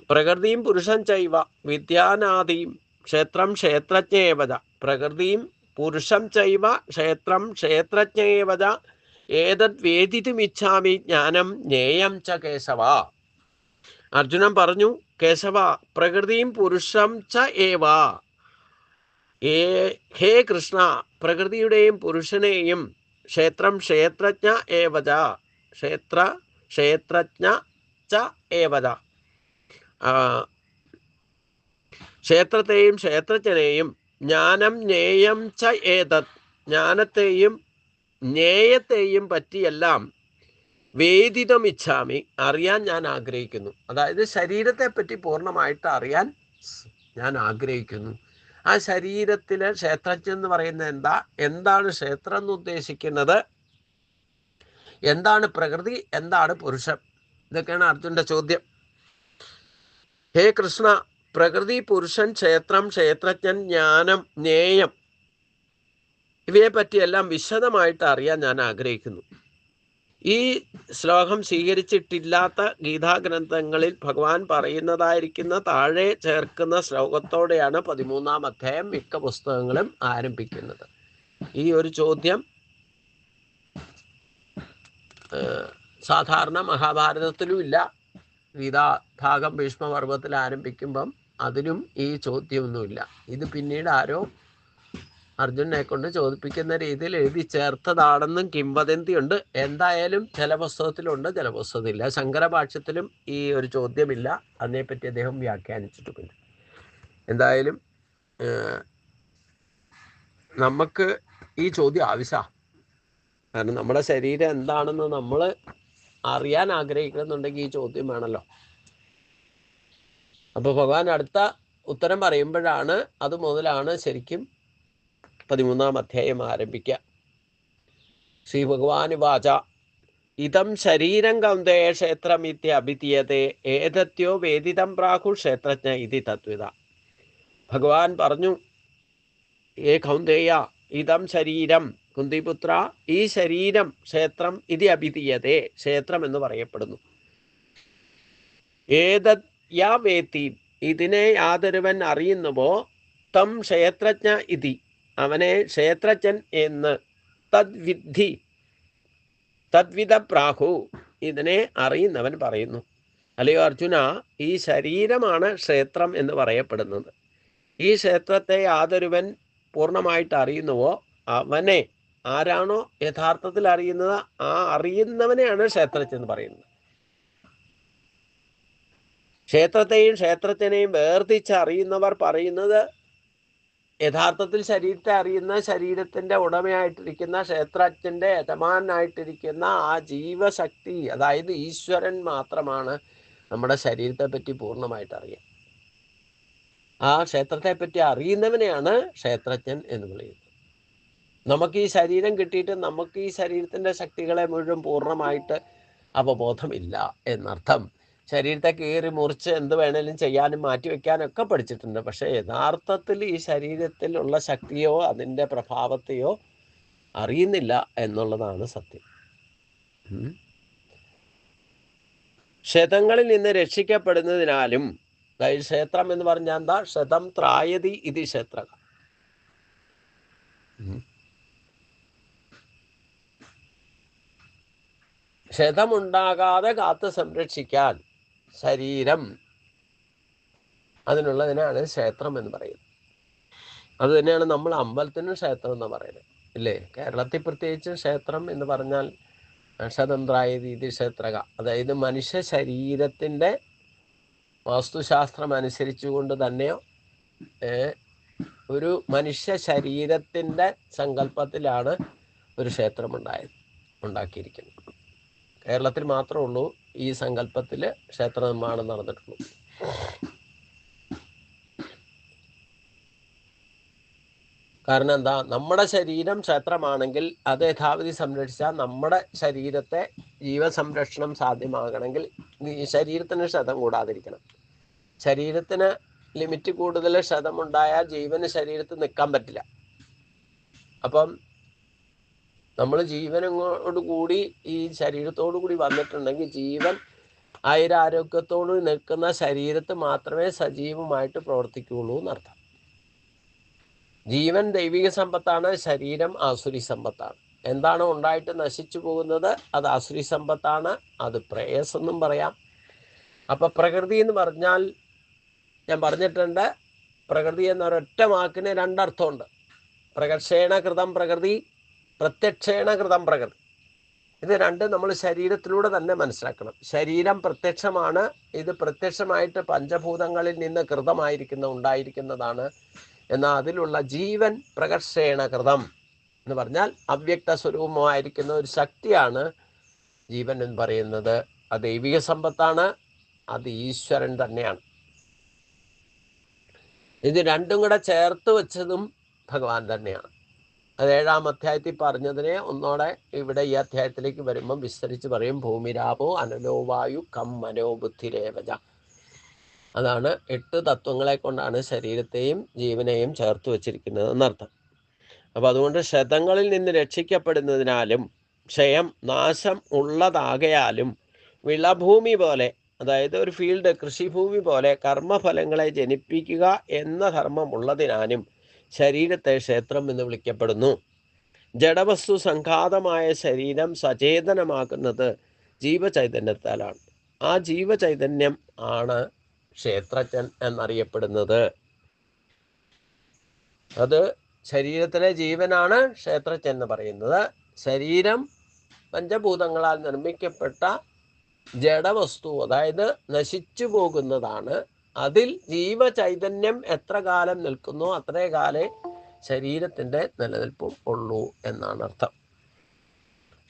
പ്രകൃതിയും പുരുഷൻ ചൈവ വിദ്യാനാദിയും ക്ഷേത്രം ക്ഷേത്രജ്ഞേവത. പ്രകൃതിയും പുരുഷം ചൈവ ക്ഷേത്രം ക്ഷേത്രജ്ഞേവത ഏതത് വേദിതുമിച്ഛാമി ജ്ഞാനം ജ്ഞേയം ച കേശവ. അർജുനൻ പറഞ്ഞു, കേശവ, പ്രകൃതിയും പുരുഷം ച ഏവ. ഹേ കൃഷ്ണ, പ്രകൃതിയുടെയും പുരുഷനെയും ക്ഷേത്രം ക്ഷേത്രജ്ഞ ഏവച ക്ഷേത്രജ്ഞ ച ഏവച, ക്ഷേത്രത്തെയും ക്ഷേത്രജ്ഞനെയും ജ്ഞാനം ജ്ഞേയം ച ഏതത്, ജ്ഞാനത്തെയും ജ്ഞേയത്തെയും പറ്റിയെല്ലാം വേദിതമിച്ഛാമി, അറിയാൻ ഞാൻ ആഗ്രഹിക്കുന്നു. അതായത് ശരീരത്തെ പറ്റി പൂർണ്ണമായിട്ട് അറിയാൻ ഞാൻ ആഗ്രഹിക്കുന്നു. ആ ശരീരത്തിലെ ക്ഷേത്രജ്ഞൻ എന്ന് പറയുന്നത് എന്താണ് ക്ഷേത്രം എന്ന് ഉദ്ദേശിക്കുന്നത്, എന്താണ് പ്രകൃതി, എന്താണ് പുരുഷൻ, ഇതൊക്കെയാണ് അർജുനന്റെ ചോദ്യം. ഹേ കൃഷ്ണ, പ്രകൃതി, പുരുഷൻ, ക്ഷേത്രം, ക്ഷേത്രജ്ഞൻ, ജ്ഞാനം, ജ്ഞേയം, ഇവയെ പറ്റിയെല്ലാം വിശദമായിട്ട് അറിയാൻ ഞാൻ ആഗ്രഹിക്കുന്നു. ഈ ശ്ലോകം സ്വീകരിച്ചിട്ടില്ലാത്ത ഗീതാഗ്രന്ഥങ്ങളിൽ ഭഗവാൻ പറയുന്നതായിരിക്കുന്ന താഴെ ചേർക്കുന്ന ശ്ലോകത്തോടെയാണ് 13-ാം അധ്യായം മിക്ക പുസ്തകങ്ങളും ആരംഭിക്കുന്നത്. ഈ ഒരു ചോദ്യം സാധാരണ മഹാഭാരതത്തിലും ഇല്ല. ഗീതാഭാഗം ഭീഷ്മപർവത്തിൽ ആരംഭിക്കുമ്പം അതിലും ഈ ചോദ്യമൊന്നുമില്ല. ഇത് പിന്നീട് ആരോ അർജുനെ കൊണ്ട് ചോദിപ്പിക്കുന്ന രീതിയിൽ എഴുതി ചേർത്തതാണെന്നും കിംവദന്തിയുണ്ട്. എന്തായാലും ചില പുസ്തകത്തിലുണ്ട്, ചില പുസ്തകത്തിലില്ല. ശങ്കരഭാഷ്യത്തിലും ഈ ഒരു ചോദ്യമില്ല. അതിനെപ്പറ്റി അദ്ദേഹം വ്യാഖ്യാനിച്ചിട്ടുമില്ല. എന്തായാലും നമുക്ക് ഈ ചോദ്യം ആവശ്യമാണ്. കാരണം നമ്മുടെ ശരീരം എന്താണെന്ന് നമ്മൾ അറിയാൻ ആഗ്രഹിക്കുന്നുണ്ടെങ്കിൽ ഈ ചോദ്യം വേണമല്ലോ. അപ്പോൾ ഭഗവാൻ അടുത്ത ഉത്തരം പറയുമ്പോഴാണ്, അത് മുതലാണ് ശരിക്കും 13-ാം അധ്യായം ആരംഭിക്കുക. ശ്രീ ഭഗവാൻ വാച ഇതം ശരീരം കൗന്ദേയ ക്ഷേത്രമിത്യഭിധീയതേ ഏതത്യോ വേദിതം പ്രാഹു ക്ഷേത്രജ്ഞ ഇതി തത്വിത. ഭഗവാൻ പറഞ്ഞു, ഏ കൗന്ദേയ, ഇതം ശരീരം, കുന്തിപുത്ര, ഈ ശരീരം ക്ഷേത്രം ഇതി അഭിധീയതേ, ക്ഷേത്രം എന്ന് പറയപ്പെടുന്നു. ഏതത് യാ വേത്തി, ഇതിനെ യാതൊരുവൻ അറിയുന്നുവോ, തം ക്ഷേത്രജ്ഞ ഇതി, അവനെ ക്ഷേത്രജ്ഞൻ എന്ന്, തദ്വിദ്ധി തദ്വിധ പ്രാഹു, ഇതിനെ അറിയുന്നവൻ പറയുന്നു. അല്ലയോ അർജുന, ഈ ശരീരമാണ് ക്ഷേത്രം എന്ന് പറയപ്പെടുന്നത്. ഈ ക്ഷേത്രത്തെ യാതൊരുവൻ പൂർണ്ണമായിട്ട് അറിയുന്നുവോ, അവനെ, ആരാണോ യഥാർത്ഥത്തിൽ അറിയുന്നത്, ആ അറിയുന്നവനെയാണ് ക്ഷേത്രജ്ഞൻ എന്ന് പറയുന്നത്. ക്ഷേത്രത്തെയും ക്ഷേത്രജ്ഞനെയും വേർതിരിച്ച് അറിയുന്നവർ പറയുന്നത് യഥാർത്ഥത്തിൽ ശരീരത്തെ അറിയുന്ന, ശരീരത്തിൻ്റെ ഉടമയായിട്ടിരിക്കുന്ന, ക്ഷേത്രജ്ഞൻ്റെ യജമാനായിട്ടിരിക്കുന്ന ആ ജീവശക്തി, അതായത് ഈശ്വരൻ മാത്രമാണ് നമ്മുടെ ശരീരത്തെ പറ്റി പൂർണ്ണമായിട്ട് അറിയാം. ആ ക്ഷേത്രത്തെ പറ്റി അറിയുന്നവനെയാണ് ക്ഷേത്രജ്ഞൻ എന്ന് വിളിക്കുന്നത്. നമുക്ക് ഈ ശരീരം കിട്ടിയിട്ട് നമുക്ക് ഈ ശരീരത്തിൻ്റെ ശക്തികളെ മുഴുവൻ പൂർണ്ണമായിട്ട് അവബോധമില്ല എന്നർത്ഥം. ശരീരത്തെ കീറി മുറിച്ച് എന്ത് വേണേലും ചെയ്യാനും മാറ്റിവെക്കാനൊക്കെ പഠിച്ചിട്ടുണ്ട്. പക്ഷേ യഥാർത്ഥത്തിൽ ഈ ശരീരത്തിലുള്ള ശക്തിയോ അതിൻ്റെ പ്രഭാവത്തെയോ അറിയുന്നില്ല എന്നുള്ളതാണ് സത്യം. ക്ഷതങ്ങളിൽ നിന്ന് രക്ഷിക്കപ്പെടുന്നതിനാലും, അതായത് ക്ഷേത്രം എന്ന് പറഞ്ഞാൽ എന്താ? ക്ഷതം ത്രായതി ഇതി ക്ഷേത്ര. ക്ഷതമുണ്ടാകാതെ കാത്തു സംരക്ഷിക്കാൻ ശരീരം, അതിനുള്ളതിനാണ് ക്ഷേത്രം എന്ന് പറയുന്നത്. അത് തന്നെയാണ് നമ്മൾ അമ്പലത്തിനും ക്ഷേത്രം എന്ന് പറയുന്നത്, ഇല്ലേ? കേരളത്തിൽ പ്രത്യേകിച്ച് ക്ഷേത്രം എന്ന് പറഞ്ഞാൽ ക്ഷതന്ത്രായതി ഇതി ക്ഷേത്രക, അതായത് മനുഷ്യ ശരീരത്തിൻ്റെ വാസ്തുശാസ്ത്രം അനുസരിച്ചുകൊണ്ട് തന്നെയോ ഒരു മനുഷ്യ ശരീരത്തിൻ്റെ സങ്കല്പത്തിലാണ് ഒരു ക്ഷേത്രം ഉണ്ടാക്കിയിരിക്കുന്നത്. കേരളത്തിൽ മാത്രമേ ഉള്ളൂ ഈ സങ്കല്പത്തിൽ ക്ഷേത്ര നിർമ്മാണം നടന്നിട്ടുള്ളൂ. കാരണം എന്താ? നമ്മുടെ ശരീരം ക്ഷേത്രമാണെങ്കിൽ അത് യഥാവിധി സംരക്ഷിച്ചാൽ നമ്മുടെ ശരീരത്തെ ജീവസംരക്ഷണം സാധ്യമാകണമെങ്കിൽ ഈ ശരീരത്തിന് ക്ഷതം കൂടാതിരിക്കണം. ശരീരത്തിന് ലിമിറ്റ് കൂടുതൽ ക്ഷതമുണ്ടായാൽ ജീവന് ശരീരത്തിൽ നിൽക്കാൻ പറ്റില്ല. അപ്പം നമ്മൾ ജീവനോട് കൂടി ഈ ശരീരത്തോടു കൂടി വന്നിട്ടുണ്ടെങ്കിൽ ജീവൻ ആയുരാരോഗ്യത്തോട് നിൽക്കുന്ന ശരീരത്ത് മാത്രമേ സജീവമായിട്ട് പ്രവർത്തിക്കുകയുള്ളൂ എന്നർത്ഥം. ജീവൻ ദൈവിക സമ്പത്താണ്, ശരീരം ആസുരി സമ്പത്താണ്. എന്താണോ ഉണ്ടായിട്ട് നശിച്ചു പോകുന്നത് അത് ആസുരി സമ്പത്താണ്, അത് പ്രേയസ് എന്നും പറയാം. അപ്പം പ്രകൃതി എന്ന് പറഞ്ഞാൽ ഞാൻ പറഞ്ഞിട്ടുണ്ട്, പ്രകൃതി എന്നൊരൊറ്റ വാക്കിന് രണ്ടർത്ഥമുണ്ട്. പ്രകർഷേണ കൃതം പ്രകൃതി, പ്രത്യക്ഷേണ കൃതം പ്രകൃതി. ഇത് രണ്ടും നമ്മൾ ശരീരത്തിലൂടെ തന്നെ മനസ്സിലാക്കണം. ശരീരം പ്രത്യക്ഷമാണ്, ഇത് പ്രത്യക്ഷമായിട്ട് പഞ്ചഭൂതങ്ങളിൽ നിന്ന് ഉണ്ടായിരിക്കുന്നതാണ്. എന്നാൽ അതിലുള്ള ജീവൻ പ്രകർഷേണ കൃതം എന്ന് പറഞ്ഞാൽ അവ്യക്ത സ്വരൂപമായിരിക്കുന്ന ഒരു ശക്തിയാണ് ജീവൻ എന്ന് പറയുന്നത്. അത് ദൈവിക സമ്പത്താണ്, അത് ഈശ്വരൻ തന്നെയാണ്. ഇത് രണ്ടും കൂടെ ചേർത്ത് വെച്ചതും ഭഗവാൻ തന്നെയാണ്. അത് 7-ാം അധ്യായത്തിൽ പറഞ്ഞതിനെ ഒന്നോടെ ഇവിടെ ഈ അധ്യായത്തിലേക്ക് വരുമ്പം വിസ്തരിച്ച് പറയും. ഭൂമിരാപോ അനലോ വായു കം മനോ ബുദ്ധിരേവജ. അതാണ് 8 തത്വങ്ങളെ കൊണ്ടാണ് ശരീരത്തെയും ജീവനെയും ചേർത്ത് വച്ചിരിക്കുന്നത് എന്നർത്ഥം. അപ്പം അതുകൊണ്ട് ക്ഷതങ്ങളിൽ നിന്ന് രക്ഷിക്കപ്പെടുന്നതിനാലും ക്ഷയം നാശം ഉള്ളതാകയാലും വിളഭൂമി പോലെ, അതായത് ഒരു ഫീൽഡ് കൃഷിഭൂമി പോലെ കർമ്മഫലങ്ങളെ ജനിപ്പിക്കുക എന്ന ധർമ്മം ഉള്ളതിനാലും ശരീരത്തെ ക്ഷേത്രം എന്ന് വിളിക്കപ്പെടുന്നു. ജഡവസ്തു സംഘാതമായ ശരീരം സചേതനമാക്കുന്നത് ജീവചൈതന്യത്താലാണ്. ആ ജീവചൈതന്യം ആണ് ക്ഷേത്രജ്ഞൻ എന്നറിയപ്പെടുന്നത്. അത് ശരീരത്തിലെ ജീവനാണ് ക്ഷേത്രജ്ഞൻ എന്ന് പറയുന്നത്. ശരീരം പഞ്ചഭൂതങ്ങളാൽ നിർമ്മിക്കപ്പെട്ട ജഡവസ്തു, അതായത് നശിച്ചു പോകുന്നതാണ്. അതിൽ ജീവചൈതന്യം എത്ര കാലം നിൽക്കുന്നോ അത്രേ കാലേ ശരീരത്തിൻ്റെ നിലനിൽപ്പും ഉള്ളൂ എന്നാണ് അർത്ഥം.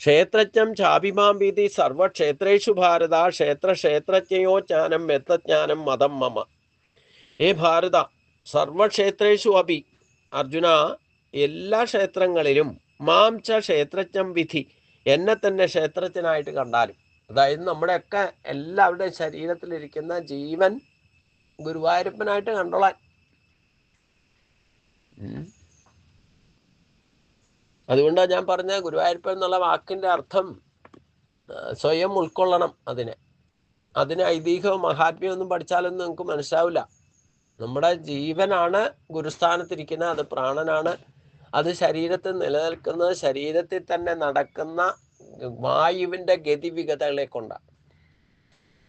ക്ഷേത്രജ്ഞം ചാഭിമാംബീതി സർവക്ഷേത്രേഷു ഭാരത ക്ഷേത്രജ്ഞയോ ജ്ഞാനം എത്തജ്ഞാനം മതം മമ. ഹേ ഭാരത, സർവക്ഷേത്രേഷു അപി, അർജുന, എല്ലാ ക്ഷേത്രങ്ങളിലും മാം ച ക്ഷേത്രജ്ഞം വിധി, എന്നെ തന്നെ ക്ഷേത്രജ്ഞനായിട്ട് കണ്ടാലും. അതായത് നമ്മുടെയൊക്കെ എല്ലാവരുടെയും ശരീരത്തിലിരിക്കുന്ന ജീവൻ ഗുരുവായൂരപ്പനായിട്ട് കണ്ടോളാൻ. അതുകൊണ്ടാണ് ഞാൻ പറഞ്ഞ ഗുരുവായൂരപ്പൻ എന്നുള്ള വാക്കിൻ്റെ അർത്ഥം സ്വയം ഉൾക്കൊള്ളണം. അതിന് ഐതിഹ്യവും മഹാത്മ്യമൊന്നും പഠിച്ചാലൊന്നും നിങ്ങൾക്ക് മനസ്സിലാവില്ല. നമ്മുടെ ജീവനാണ് ഗുരുസ്ഥാനത്തിരിക്കുന്നത്, അത് പ്രാണനാണ്. അത് ശരീരത്തിൽ നിലനിൽക്കുന്നത് ശരീരത്തിൽ തന്നെ നടക്കുന്ന വായുവിൻ്റെ ഗതിവിഗതകളെ കൊണ്ടാണ്.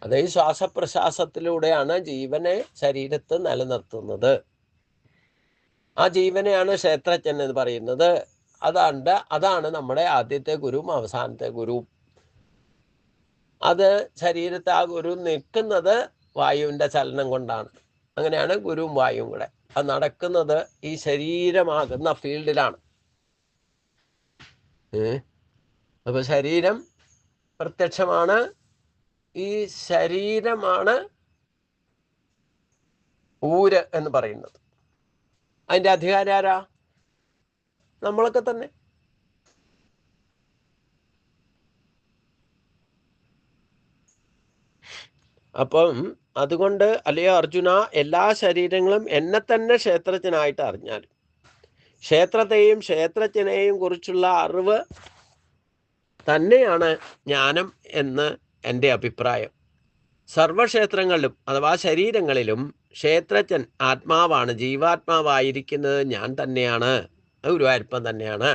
അതായത് ശ്വാസപ്രശ്വാസത്തിലൂടെയാണ് ജീവനെ ശരീരത്ത് നിലനിർത്തുന്നത്. ആ ജീവനെയാണ് ക്ഷേത്രജ്ഞൻ എന്ന് പറയുന്നത്. അതാണ് നമ്മുടെ ആദ്യത്തെ ഗുരുവും അവസാനത്തെ ഗുരുവും. അത് ശരീരത്തെ ആ ഗുരു നിൽക്കുന്നത് വായുവിൻ്റെ ചലനം കൊണ്ടാണ്. അങ്ങനെയാണ് ഗുരുവും വായുവും കൂടെ. അത് നടക്കുന്നത് ഈ ശരീരമാകുന്ന ഫീൽഡിലാണ്. അപ്പൊ ശരീരം പ്രത്യക്ഷമാണ്. ഈ ശരീരമാണ് ഊര് എന്ന് പറയുന്നത്. അതിൻ്റെ അധികാരി ആരാ? നമ്മളൊക്കെ തന്നെ. അപ്പം അതുകൊണ്ട് അല്ലയോ അർജുന, എല്ലാ ശരീരങ്ങളും എന്നെ തന്നെ ക്ഷേത്രജ്ഞനായിട്ട് അറിഞ്ഞാലും ക്ഷേത്രത്തെയും ക്ഷേത്രജ്ഞനെയും കുറിച്ചുള്ള അറിവ് തന്നെയാണ് ജ്ഞാനം എന്ന് എൻ്റെ അഭിപ്രായം. സർവക്ഷേത്രങ്ങളിലും അഥവാ ശരീരങ്ങളിലും ക്ഷേത്രജ്ഞൻ ആത്മാവാണ്, ജീവാത്മാവായിരിക്കുന്നത് ഞാൻ തന്നെയാണ്, ഗുരുവായൂരപ്പൻ തന്നെയാണ്.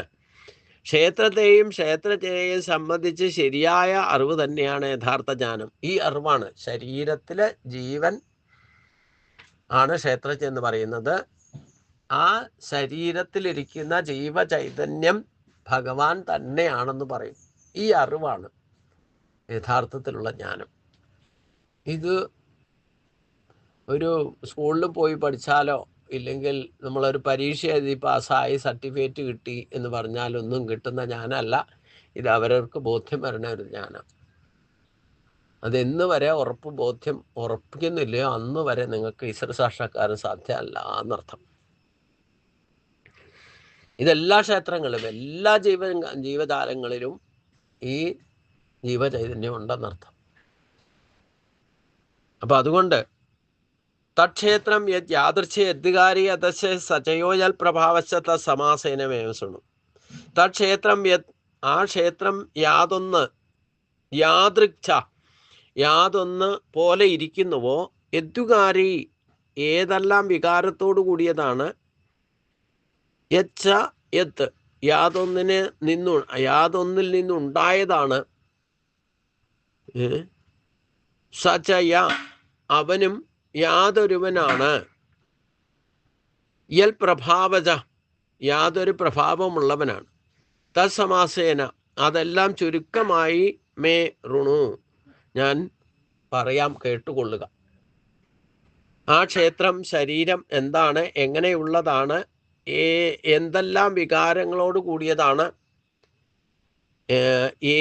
ക്ഷേത്രത്തെയും ക്ഷേത്രജ്ഞനെയും സംബന്ധിച്ച് ശരിയായ അറിവ് തന്നെയാണ് യഥാർത്ഥ ജ്ഞാനം. ഈ അറിവാണ്. ശരീരത്തിലെ ജീവൻ ആണ് ക്ഷേത്രജ്ഞൻ എന്ന് പറയുന്നത്. ആ ശരീരത്തിലിരിക്കുന്ന ജീവചൈതന്യം ഭഗവാൻ തന്നെയാണെന്ന് പറയും. ഈ അറിവാണ് യഥാർത്ഥത്തിലുള്ള ജ്ഞാനം. ഇത് ഒരു സ്കൂളിൽ പോയി പഠിച്ചാലോ ഇല്ലെങ്കിൽ നമ്മളൊരു പരീക്ഷ എഴുതി പാസ്സായി സർട്ടിഫിക്കറ്റ് കിട്ടി എന്ന് പറഞ്ഞാലൊന്നും കിട്ടുന്ന ജ്ഞാനമല്ല. ഇത് അവരവർക്ക് ബോധ്യം വരണ ഒരു ജ്ഞാനം. അതെന്ന് വരെ ബോധ്യം ഉറപ്പിക്കുന്നില്ലയോ അന്ന് വരെ നിങ്ങൾക്ക് ഈശ്വര സാക്ഷാത്കാരം സാധ്യമല്ല എന്നർത്ഥം. ഇതെല്ലാ ക്ഷേത്രങ്ങളിലും എല്ലാ ജീവജാലങ്ങളിലും ഈ ജീവചൈതന്യം ഉണ്ടെന്നർത്ഥം. അപ്പം അതുകൊണ്ട് തക്ഷേത്രം യത് യാദൃച്ഛേ യദ്കാരി അതശ സചയോജൽ പ്രഭാവശ തത് സമാസേനമേവ ശൃണു. തക്ഷേത്രം യത്, ആ ക്ഷേത്രം യാതൊന്ന്, യാദൃച്ഛ യാതൊന്ന് പോലെ ഇരിക്കുന്നുവോ, യദ്കാരി ഏതെല്ലാം വികാരത്തോടു കൂടിയതാണ്, യച്ഛ യത് യാതൊന്നിൽ നിന്നുണ്ടായതാണ്, സചയ അവനും യാതൊരുവനാണ്, യൽ പ്രഭാവജ യാതൊരു പ്രഭാവമുള്ളവനാണ്, തത്സമാസേന അതെല്ലാം ചുരുക്കമായി മേ ഋണു ഞാൻ പറയാം, കേട്ടുകൊള്ളുക. ആ ക്ഷേത്രം ശരീരം എന്താണ്, എങ്ങനെയുള്ളതാണ്, എന്തെല്ലാം വികാരങ്ങളോട് കൂടിയതാണ്,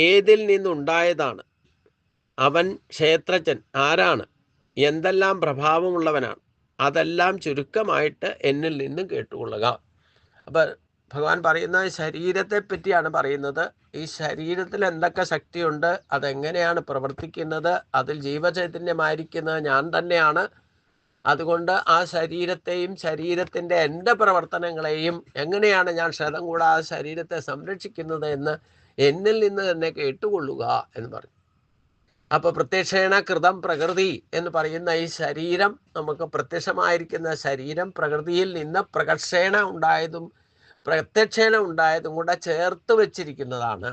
ഏതിൽ നിന്നുണ്ടായതാണ്, അവൻ ക്ഷേത്രജ്ഞൻ ആരാണ്, എന്തെല്ലാം പ്രഭാവമുള്ളവനാണ്, അതെല്ലാം ചുരുക്കമായിട്ട് എന്നിൽ നിന്നും കേട്ടുകൊള്ളുക. അപ്പം ഭഗവാൻ പറയുന്ന ശരീരത്തെ പറ്റിയാണ് പറയുന്നത്. ഈ ശരീരത്തിൽ എന്തൊക്കെ ശക്തിയുണ്ട്, അതെങ്ങനെയാണ് പ്രവർത്തിക്കുന്നത്, അതിൽ ജീവചൈതന്യമായിരിക്കുന്നത് ഞാൻ തന്നെയാണ്. അതുകൊണ്ട് ആ ശരീരത്തെയും ശരീരത്തിൻ്റെ എൻ്റെ പ്രവർത്തനങ്ങളെയും എങ്ങനെയാണ് ഞാൻ ക്ഷതം കൂടാതെ ശരീരത്തെ സംരക്ഷിക്കുന്നത് എന്ന് എന്നിൽ നിന്ന് തന്നെ കേട്ടുകൊള്ളുക എന്ന് പറഞ്ഞു. അപ്പോൾ പ്രത്യക്ഷേണ കൃതം പ്രകൃതി എന്ന് പറയുന്ന ഈ ശരീരം, നമുക്ക് പ്രത്യക്ഷമായിരിക്കുന്ന ശരീരം പ്രകൃതിയിൽ നിന്ന് പ്രകർഷേണ ഉണ്ടായതും പ്രത്യക്ഷേണ ഉണ്ടായതും കൂടെ ചേർത്ത് വെച്ചിരിക്കുന്നതാണ്.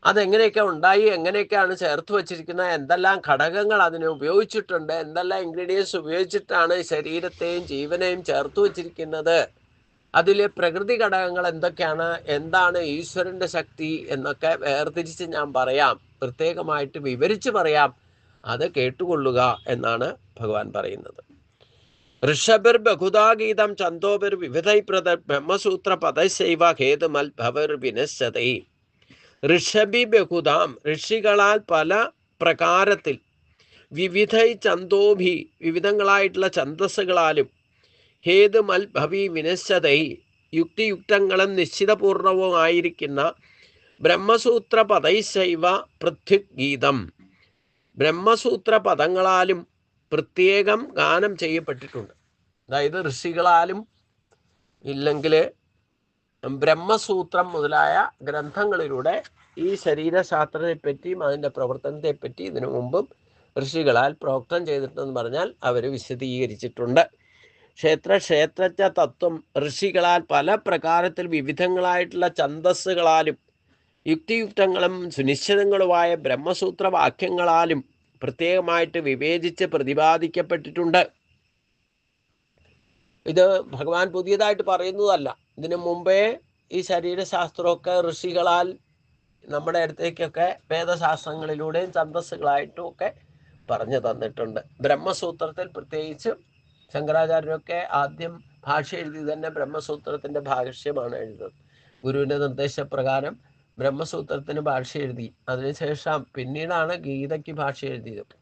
അതെങ്ങനെയൊക്കെ ഉണ്ടായി, എങ്ങനെയൊക്കെയാണ് ചേർത്ത് വച്ചിരിക്കുന്നത്, എന്തെല്ലാം ഘടകങ്ങൾ അതിനെ ഉപയോഗിച്ചിട്ടുണ്ട്, എന്തെല്ലാം ഇൻഗ്രീഡിയൻസ് ഉപയോഗിച്ചിട്ടാണ് ശരീരത്തെയും ജീവനെയും ചേർത്ത് വച്ചിരിക്കുന്നത്, അതിലെ പ്രകൃതി ഘടകങ്ങൾ എന്തൊക്കെയാണ്, എന്താണ് ഈശ്വരൻ്റെ ശക്തി എന്നൊക്കെ വേർതിരിച്ച് ഞാൻ പറയാം, പ്രത്യേകമായിട്ട് വിവരിച്ച് പറയാം. അത് കേട്ടുകൊള്ളുക എന്നാണ് ഭഗവാൻ പറയുന്നത്. ഋഷഭിർ ബഹുദാഗീതം ചന്തോഭിർ വിവിധൈപ്രദ ബ്രഹ്മസൂത്ര പദശൈവ ഹേതുമൽ ഭവർ വിനശ്യതൈ. ഋഷഭി ബഹുദാം ഋഷികളാൽ പല പ്രകാരത്തിൽ, വിവിധൈ ചന്തോഭി വിവിധങ്ങളായിട്ടുള്ള ഛന്ദസ്സുകളാലും, ഹേതുമൽ ഭവി വിനശ്യതൈ യുക്തിയുക്തങ്ങളും നിശ്ചിതപൂർണവുമായിരിക്കുന്ന ബ്രഹ്മസൂത്ര പദൈശൈവ പൃഥ്വിക് ഗീതം ബ്രഹ്മസൂത്ര പദങ്ങളാലും പ്രത്യേകം ഗാനം ചെയ്യപ്പെട്ടിട്ടുണ്ട്. അതായത് ഋഷികളാലും ഇല്ലെങ്കിൽ ബ്രഹ്മസൂത്രം മുതലായ ഗ്രന്ഥങ്ങളിലൂടെ ഈ ശരീരശാസ്ത്രത്തെപ്പറ്റിയും അതിൻ്റെ പ്രവർത്തനത്തെപ്പറ്റി ഇതിനു മുമ്പും ഋഷികളാൽ പ്രോക്തം ചെയ്തിട്ടെന്ന് പറഞ്ഞാൽ അവർ വിശദീകരിച്ചിട്ടുണ്ട്. ക്ഷേത്രജ്ഞ തത്വം ഋഷികളാൽ പല പ്രകാരത്തിൽ വിവിധങ്ങളായിട്ടുള്ള ഛന്ദസ്സുകളാലും യുക്തിയുക്തങ്ങളും സുനിശ്ചിതങ്ങളുമായ ബ്രഹ്മസൂത്ര വാക്യങ്ങളാലും പ്രത്യേകമായിട്ട് വിവേചിച്ച് പ്രതിപാദിക്കപ്പെട്ടിട്ടുണ്ട്. ഇത് ഭഗവാൻ പുതിയതായിട്ട് പറയുന്നതല്ല. ഇതിനു മുമ്പേ ഈ ശരീരശാസ്ത്രമൊക്കെ ഋഷികളാൽ നമ്മുടെ അടുത്തേക്കൊക്കെ വേദശാസ്ത്രങ്ങളിലൂടെയും ഛന്ദസ്സുകളായിട്ടും ഒക്കെ പറഞ്ഞു തന്നിട്ടുണ്ട്. ബ്രഹ്മസൂത്രത്തിൽ പ്രത്യേകിച്ച് ശങ്കരാചാര്യരൊക്കെ ആദ്യം ഭാഷ എഴുതി തന്നെ ബ്രഹ്മസൂത്രത്തിൻ്റെ ഭാഷ്യമാണ് എഴുതുന്നത്. ഗുരുവിൻ്റെ നിർദ്ദേശപ്രകാരം ബ്രഹ്മസൂത്രത്തിന് ഭാഷ എഴുതി. അതിനുശേഷം പിന്നീടാണ് ഗീതയ്ക്ക് ഭാഷ എഴുതിയത്.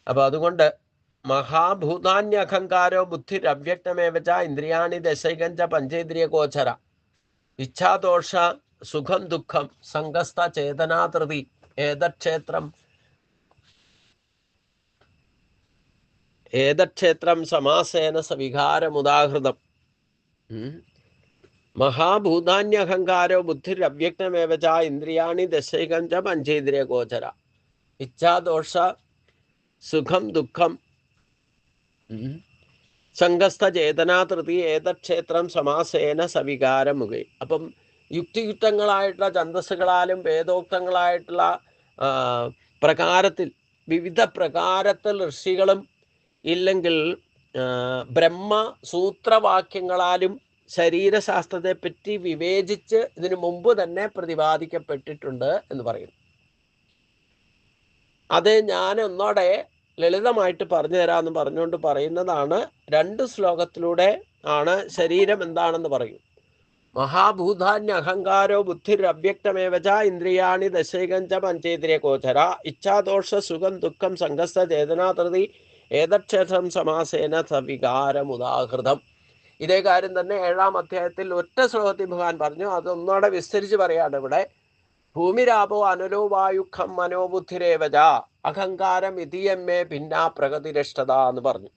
അപ്പോൾ അതുകൊണ്ട് മഹാഭൂതാന്യഹങ്കാരോ ബുദ്ധിരവ്യക്തമേവ ച ഇന്ദ്രിയാണി ദശൈകം ച പഞ്ചേന്ദ്രിയ ഗോചര ഇച്ഛാദോഷ സുഖം ദുഃഖം സംഗസ്ഥ ചേതനാതൃതി ഏതക്ഷേത്രം സമാസേന സവികാരമുദാഹൃതം. മഹാഭൂതാന്യഹങ്കാരോ ബുദ്ധിരവ്യക്തമേവ ച ഇന്ദ്രിയാണി ദശൈകം ച പഞ്ചേന്ദ്രിയ ഗോചര ഇച്ഛാദോഷ സുഖം ദുഃഖം സംഗസ്ഥ ചേതനാതൃതി ഏതക്ഷേത്രം സമാസേന സവികാരമുഖേ. അപ്പം യുക്തിയുക്തങ്ങളായിട്ടുള്ള ഛന്ദസ്സുകളാലും വേദോക്തങ്ങളായിട്ടുള്ള പ്രകാരത്തിൽ വിവിധ പ്രകാരത്തിൽ ഋഷികളും ഇല്ലെങ്കിൽ ബ്രഹ്മസൂത്രവാക്യങ്ങളാലും ശരീരശാസ്ത്രത്തെ പറ്റി വിവേചിച്ച് ഇതിനു മുമ്പ് തന്നെ പ്രതിപാദിക്കപ്പെട്ടിട്ടുണ്ട് എന്ന് പറയുന്നു. അത് ഞാൻ ഒന്നോടെ ലളിതമായിട്ട് പറഞ്ഞു തരാമെന്ന് പറഞ്ഞുകൊണ്ട് പറയുന്നതാണ്. 2 ശ്ലോകത്തിലൂടെ ആണ് ശരീരം എന്താണെന്ന് പറയും. മഹാഭൂതാന്യ അഹങ്കാരോ ബുദ്ധിരവ്യക്തമേവ ച ഇന്ദ്രിയാണി ദശൈകം ച പഞ്ചേന്ദ്രിയ ഗോചര ഇച്ഛാദോഷ സുഖം ദുഃഖം സംഘസ്ഥ ചേതനാതൃതി ഏതക്ഷേത്രം സമാസേന സവികാരമുദാഹൃതം. ഇതേ കാര്യം തന്നെ 7-ാം അധ്യായത്തിൽ ഒറ്റ ശ്ലോകത്തിൽ ഭഗവാൻ പറഞ്ഞു. അതൊന്നോടെ വിസ്തരിച്ച് പറയാണ് ഇവിടെ. ഭൂമിരാപോ അനലോ വായുഖം മനോബുദ്ധിരേവജ അഹങ്കാരം ഇതിയമ്മേ ഭിന്നാ പ്രകൃതിരഷ്ടത എന്ന് പറഞ്ഞു.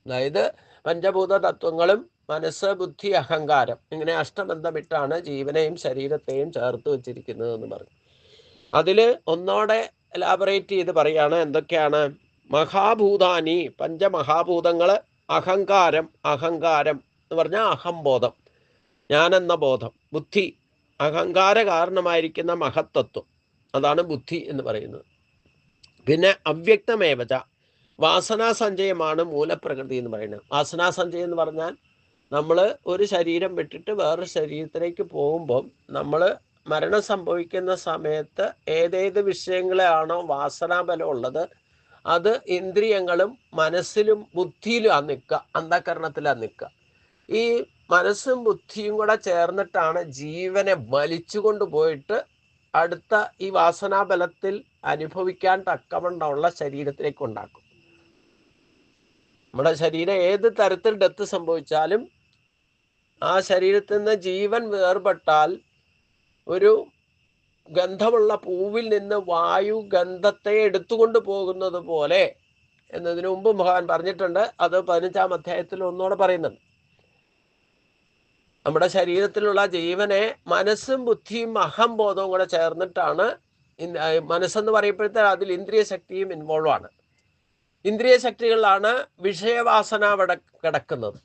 അതായത് പഞ്ചഭൂത തത്വങ്ങളും മനസ്സ് ബുദ്ധി അഹങ്കാരം ഇങ്ങനെ അഷ്ടബന്ധമിട്ടാണ് ജീവനെയും ശരീരത്തെയും ചേർത്ത് വെച്ചിരിക്കുന്നത് എന്ന് പറഞ്ഞു. അതിൽ ഒന്നോടെ എലാബറേറ്റ് ചെയ്ത് പറയാണ് എന്തൊക്കെയാണ്. മഹാഭൂതാനി പഞ്ചമഹാഭൂതങ്ങൾ, അഹങ്കാരം എന്ന് പറഞ്ഞാൽ അഹംബോധം, ഞാനെന്ന ബോധം, ബുദ്ധി അഹങ്കാര കാരണമായിരിക്കുന്ന മഹത്തത്വം, അതാണ് ബുദ്ധി എന്ന് പറയുന്നത്. പിന്നെ അവ്യക്തമേവച വാസനാസഞ്ചയമാണ് മൂലപ്രകൃതി എന്ന് പറയുന്നത്. വാസനാസഞ്ചയം എന്ന് പറഞ്ഞാൽ നമ്മൾ ഒരു ശരീരം വിട്ടിട്ട് വേറൊരു ശരീരത്തിലേക്ക് പോകുമ്പം നമ്മൾ മരണം സംഭവിക്കുന്ന സമയത്ത് ഏതേത് വിഷയങ്ങളാണോ വാസനാബലം ഉള്ളത് അത് ഇന്ദ്രിയങ്ങളും മനസ്സിലും ബുദ്ധിയിലും നിൽക്കുക, അന്ധകരണത്തിലാണ് നിൽക്കുക. ഈ മനസ്സും ബുദ്ധിയും കൂടെ ചേർന്നിട്ടാണ് ജീവനെ വലിച്ചുകൊണ്ട് പോയിട്ട് അടുത്ത ഈ വാസനാബലത്തിൽ അനുഭവിക്കാൻ തക്കവണ്ണമുള്ള ശരീരത്തിലേക്ക് ഉണ്ടാക്കും. നമ്മുടെ ശരീരം ഏത് തരത്തിൽ ഡെത്ത് സംഭവിച്ചാലും ആ ശരീരത്തിൽ നിന്ന് ജീവൻ വേർപെട്ടാൽ ഒരു ഗന്ധമുള്ള പൂവിൽ നിന്ന് വായു ഗന്ധത്തെ എടുത്തുകൊണ്ട് പോകുന്നത് പോലെ എന്നതിനു മുമ്പ് ഭഗവാൻ പറഞ്ഞിട്ടുണ്ട്. അത് 15-ാം അധ്യായത്തിൽ ഒന്നുകൂടെ പറയുന്നുണ്ട്. നമ്മുടെ ശരീരത്തിലുള്ള ജീവനെ മനസ്സും ബുദ്ധിയും അഹംബോധവും കൂടെ ചേർന്നിട്ടാണ്. മനസ്സെന്ന് പറയുമ്പോഴത്തെ അതിൽ ഇന്ദ്രിയ ശക്തിയും ഇൻവോൾവ് ആണ്. ഇന്ദ്രിയ ശക്തികളിലാണ് വിഷയവാസന കിടക്കുന്നത്.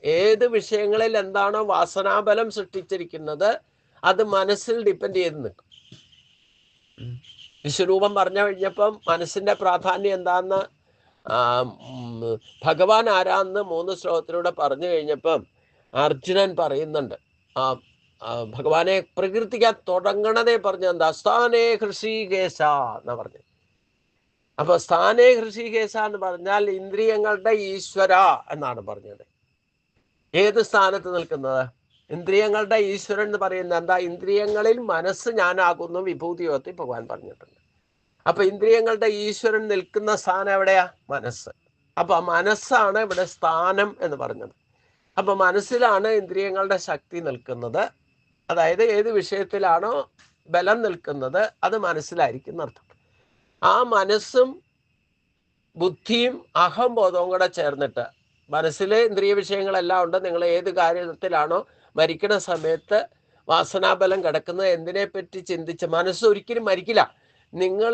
ഏത് വിഷയങ്ങളിൽ എന്താണോ വാസനാബലം സൃഷ്ടിച്ചിരിക്കുന്നത് അത് മനസ്സിൽ ഡിപ്പെൻഡ് ചെയ്ത് നിൽക്കും. വിശ്വരൂപം പറഞ്ഞു കഴിഞ്ഞപ്പം മനസ്സിന്റെ പ്രാധാന്യം എന്താന്ന് ഭഗവാൻ ആരാന്ന് 3 ശ്ലോകത്തിലൂടെ പറഞ്ഞു കഴിഞ്ഞപ്പം അർജുനൻ പറയുന്നുണ്ട്. ഭഗവാനെ പ്രകീർത്തിക്കാൻ തുടങ്ങണതേ പറഞ്ഞ എന്താ, സ്ഥാനേ ഹൃഷീകേശ എന്നാ പറഞ്ഞത്. അപ്പൊ സ്ഥാനേ ഹൃഷീകേശ എന്ന് പറഞ്ഞാൽ ഇന്ദ്രിയങ്ങളുടെ ഈശ്വര എന്നാണ് പറഞ്ഞത്. ഏത് സ്ഥാനത്ത് നിൽക്കുന്നത്? ഇന്ദ്രിയങ്ങളുടെ ഈശ്വരൻ എന്ന് പറയുന്നത് എന്താ? ഇന്ദ്രിയങ്ങളിൽ മനസ്സ് ഞാനാകുന്നു വിഭൂതിയോത്തി ഭഗവാൻ പറഞ്ഞിട്ടുണ്ട്. അപ്പൊ ഇന്ദ്രിയങ്ങളുടെ ഈശ്വരൻ നിൽക്കുന്ന സ്ഥാനം എവിടെയാ? മനസ്സ്. അപ്പൊ മനസ്സാണ് ഇവിടെ സ്ഥാനം എന്ന് പറഞ്ഞത്. അപ്പൊ മനസ്സിലാണ് ഇന്ദ്രിയങ്ങളുടെ ശക്തി നിൽക്കുന്നത്. അതായത് ഏത് വിഷയത്തിലാണോ ബലം നിൽക്കുന്നത് അത് മനസ്സിലായിരിക്കും അർത്ഥം. ആ മനസ്സും ബുദ്ധിയും അഹംബോധവും കൂടെ ചേർന്നിട്ട്, മനസ്സിൽ ഇന്ദ്രിയ വിഷയങ്ങളെല്ലാം ഉണ്ട്. നിങ്ങൾ ഏത് കാര്യത്തിലാണോ മരിക്കുന്ന സമയത്ത് വാസനാബലം കിടക്കുന്നത് എന്തിനെ പറ്റി ചിന്തിച്ച്, മനസ്സ് ഒരിക്കലും മരിക്കില്ല. നിങ്ങൾ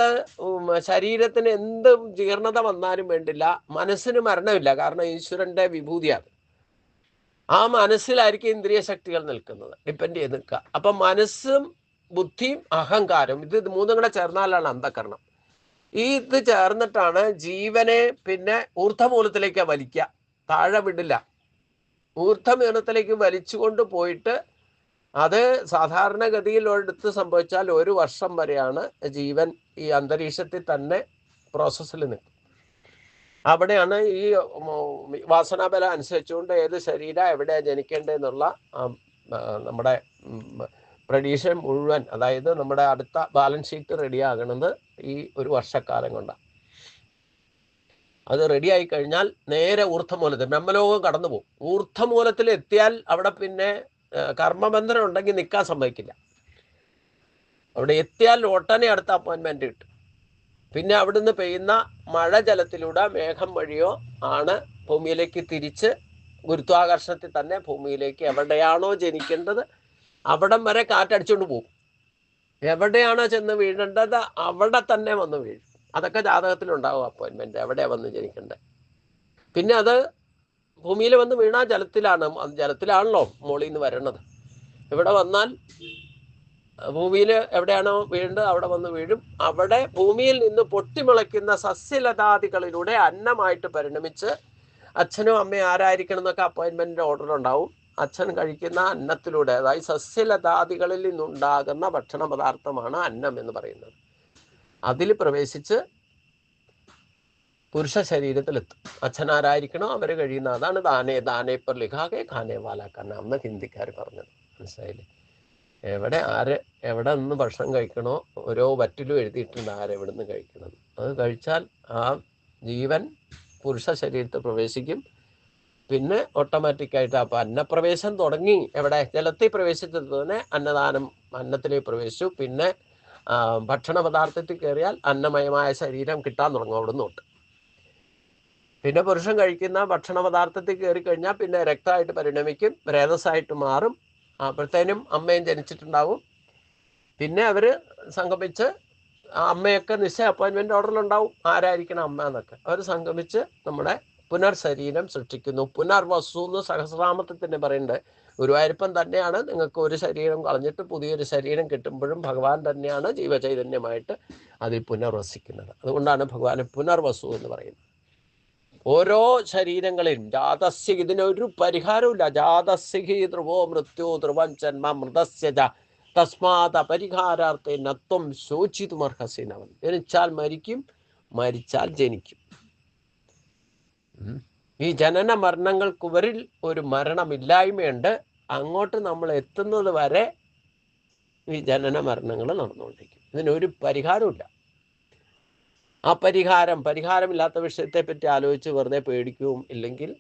ശരീരത്തിന് എന്തും ജീർണത വന്നാലും വേണ്ടില്ല, മനസ്സിന് മരണമില്ല. കാരണം ഈശ്വരന്റെ വിഭൂതിയാണ്. ആ മനസ്സിലായിരിക്കും ഇന്ദ്രിയ ശക്തികൾ നിൽക്കുന്നത്, ഡിപ്പെൻഡ് ചെയ്ത് നിൽക്കുക. അപ്പം മനസ്സും ബുദ്ധിയും അഹങ്കാരം ഇത് 3 കൂടെ ചേർന്നാലാണ് അന്ധകരണം. ഇത് ചേർന്നിട്ടാണ് ജീവനെ പിന്നെ ഊർധമൂലത്തിലേക്ക് വലിക്കുക, താഴെ വിടില്ല. ഊർധമൂലത്തിലേക്ക് വലിച്ചുകൊണ്ട് പോയിട്ട് അത് സാധാരണഗതിയിൽ ഒരിടത്ത് സംഭവിച്ചാൽ 1 വർഷം വരെയാണ് ജീവൻ ഈ അന്തരീക്ഷത്തിൽ തന്നെ പ്രോസസ്സിൽ നിൽക്കും. അവിടെയാണ് ഈ വാസനാബലം അനുസരിച്ചുകൊണ്ട് ഏത് ശരീരം എവിടെയാണ് ജനിക്കേണ്ടതെന്നുള്ള നമ്മുടെ പ്രഡീഷൻ മുഴുവൻ, അതായത് നമ്മുടെ അടുത്ത ബാലൻസ് ഷീറ്റ് റെഡിയാകണത് ഈ 1 വർഷക്കാലം കൊണ്ടാണ്. അത് റെഡിയായി കഴിഞ്ഞാൽ നേരെ ഊർദ്ധമൂലത്തിൽ ബ്രഹ്മലോകം കടന്നു പോകും. ഊർദ്ധമൂലത്തിൽ എത്തിയാൽ അവിടെ പിന്നെ കർമ്മബന്ധനം ഉണ്ടെങ്കിൽ നിൽക്കാൻ സമ്മതിക്കില്ല. അവിടെ എത്തിയാൽ ഒട്ടനെ അടുത്ത അപ്പോയിൻമെന്റ് കിട്ടും. പിന്നെ അവിടുന്ന് പെയ്യുന്ന മഴ ജലത്തിലൂടെ മേഘം വഴിയോ ആണ് ഭൂമിയിലേക്ക് തിരിച്ച് ഗുരുത്വാകർഷണത്തിൽ തന്നെ ഭൂമിയിലേക്ക് എവിടെയാണോ ജനിക്കേണ്ടത് അവിടം വരെ കാറ്റടിച്ചുകൊണ്ട് പോകും. എവിടെയാണോ ചെന്ന് വീഴേണ്ടത് അവിടെ തന്നെ വന്ന് വീഴും. അതൊക്കെ ജാതകത്തിലുണ്ടാവും അപ്പോയിൻമെന്റ്, എവിടെയാണ് വന്ന് ജനിക്കേണ്ടത്. പിന്നെ അത് ഭൂമിയിൽ വന്ന് വീണാൽ ജലത്തിലാണല്ലോ മുകളിൽ നിന്ന് വരണത്. ഇവിടെ വന്നാൽ ഭൂമിയിൽ എവിടെയാണോ വീണ്ടത് അവിടെ വന്ന് വീഴും. അവിടെ ഭൂമിയിൽ നിന്ന് പൊട്ടിമുളയ്ക്കുന്ന സസ്യലതാദികളിലൂടെ അന്നമായിട്ട് പരിണമിച്ച് അച്ഛനും അമ്മയും ആരായിരിക്കണം എന്നൊക്കെ അപ്പോയിൻമെന്റിന്റെ ഓർഡർ ഉണ്ടാവും. അച്ഛൻ കഴിക്കുന്ന അന്നത്തിലൂടെ, അതായത് സസ്യലതാദികളിൽ നിന്നുണ്ടാകുന്ന ഭക്ഷണ പദാർത്ഥമാണ് അന്നം എന്ന് പറയുന്നത്. അതിൽ പ്രവേശിച്ച് പുരുഷ ശരീരത്തിലെത്തും. അച്ഛനാരായിരിക്കണോ അവർ കഴിയുന്ന, അതാണ് ദാനേ പർ ലിഖാകെ ഖാനേ വാല കന്ന അന്ന് ഹിന്ദിക്കാർ പറഞ്ഞത്. മനസ്സിലായില്ലേ? എവിടെ നിന്ന് ഭക്ഷണം കഴിക്കണോ ഓരോ വറ്റിലും എഴുതിയിട്ടുണ്ട് ആരെവിടെ നിന്ന് കഴിക്കണം. അത് കഴിച്ചാൽ ആ ജീവൻ പുരുഷ ശരീരത്തിൽ പ്രവേശിക്കും. പിന്നെ ഓട്ടോമാറ്റിക്കായിട്ട് അപ്പം അന്നപ്രവേശം തുടങ്ങി. എവിടെ? ജലത്തിൽ പ്രവേശിച്ചത് തന്നെ അന്നദാനം, അന്നത്തിലേക്ക് പ്രവേശിച്ചു. പിന്നെ ഭക്ഷണ പദാർത്ഥത്തിൽ കയറിയാൽ അന്നമയമായ ശരീരം കിട്ടാൻ തുടങ്ങും അവിടുന്ന് തൊട്ട്. പിന്നെ പുരുഷൻ കഴിക്കുന്ന ഭക്ഷണ പദാർത്ഥത്തിൽ കയറി കഴിഞ്ഞാൽ പിന്നെ രക്തമായിട്ട് പരിണമിക്കും, രേതസ്സായിട്ട് മാറും. അപ്പോഴത്തേനും അമ്മയും ജനിച്ചിട്ടുണ്ടാവും. പിന്നെ അവർ സംഗമിച്ച് അമ്മയൊക്കെ നിശ്ചയ അപ്പോയിൻമെന്റ് ഓർഡറിലുണ്ടാവും ആരായിരിക്കണം അമ്മ എന്നൊക്കെ. അവർ സംഗമിച്ച് നമ്മുടെ പുനർശരീരം സൃഷ്ടിക്കുന്നു. പുനർവസു എന്ന് സഹസ്രനാമത്തിൽ തന്നെ പറയുന്നുണ്ട്. ഗുരുവായൂരപ്പൻ തന്നെയാണ് നിങ്ങൾക്ക് ഒരു ശരീരം കളഞ്ഞിട്ട് പുതിയൊരു ശരീരം കിട്ടുമ്പോഴും ഭഗവാൻ തന്നെയാണ് ജീവചൈതന്യമായിട്ട് അതിൽ പുനർവസിക്കുന്നത്. അതുകൊണ്ടാണ് ഭഗവാനെ പുനർവസു എന്ന് പറയുന്നത്. ഓരോ ശരീരങ്ങളിലും ജാതസ്യ, ഇതിനൊരു പരിഹാരമില്ല. ജാതസ്യ ധ്രുവോ മൃത്യു ധ്രുവം ജന്മ മൃതസ്യ തസ്മാത് അപരിഹാരാർത്ഥേ നത്വം ശോചിതുമർഹസിനവൻ. ജനിച്ചാൽ മരിക്കും, മരിച്ചാൽ ജനിക്കും. ഈ ജനന മരണങ്ങൾക്കുവരിൽ ഒരു മരണമില്ലായ്മയുണ്ട്. അങ്ങോട്ട് നമ്മൾ എത്തുന്നത് വരെ ഈ ജനന മരണങ്ങൾ നടന്നുകൊണ്ടിരിക്കും. ഇതിനൊരു പരിഹാരമില്ല. ആ പരിഹാരമില്ലാത്ത വിഷയത്തെ പറ്റി ആലോചിച്ച് വെറുതെ പേടിക്കുകയും ഇല്ലെങ്കിൽ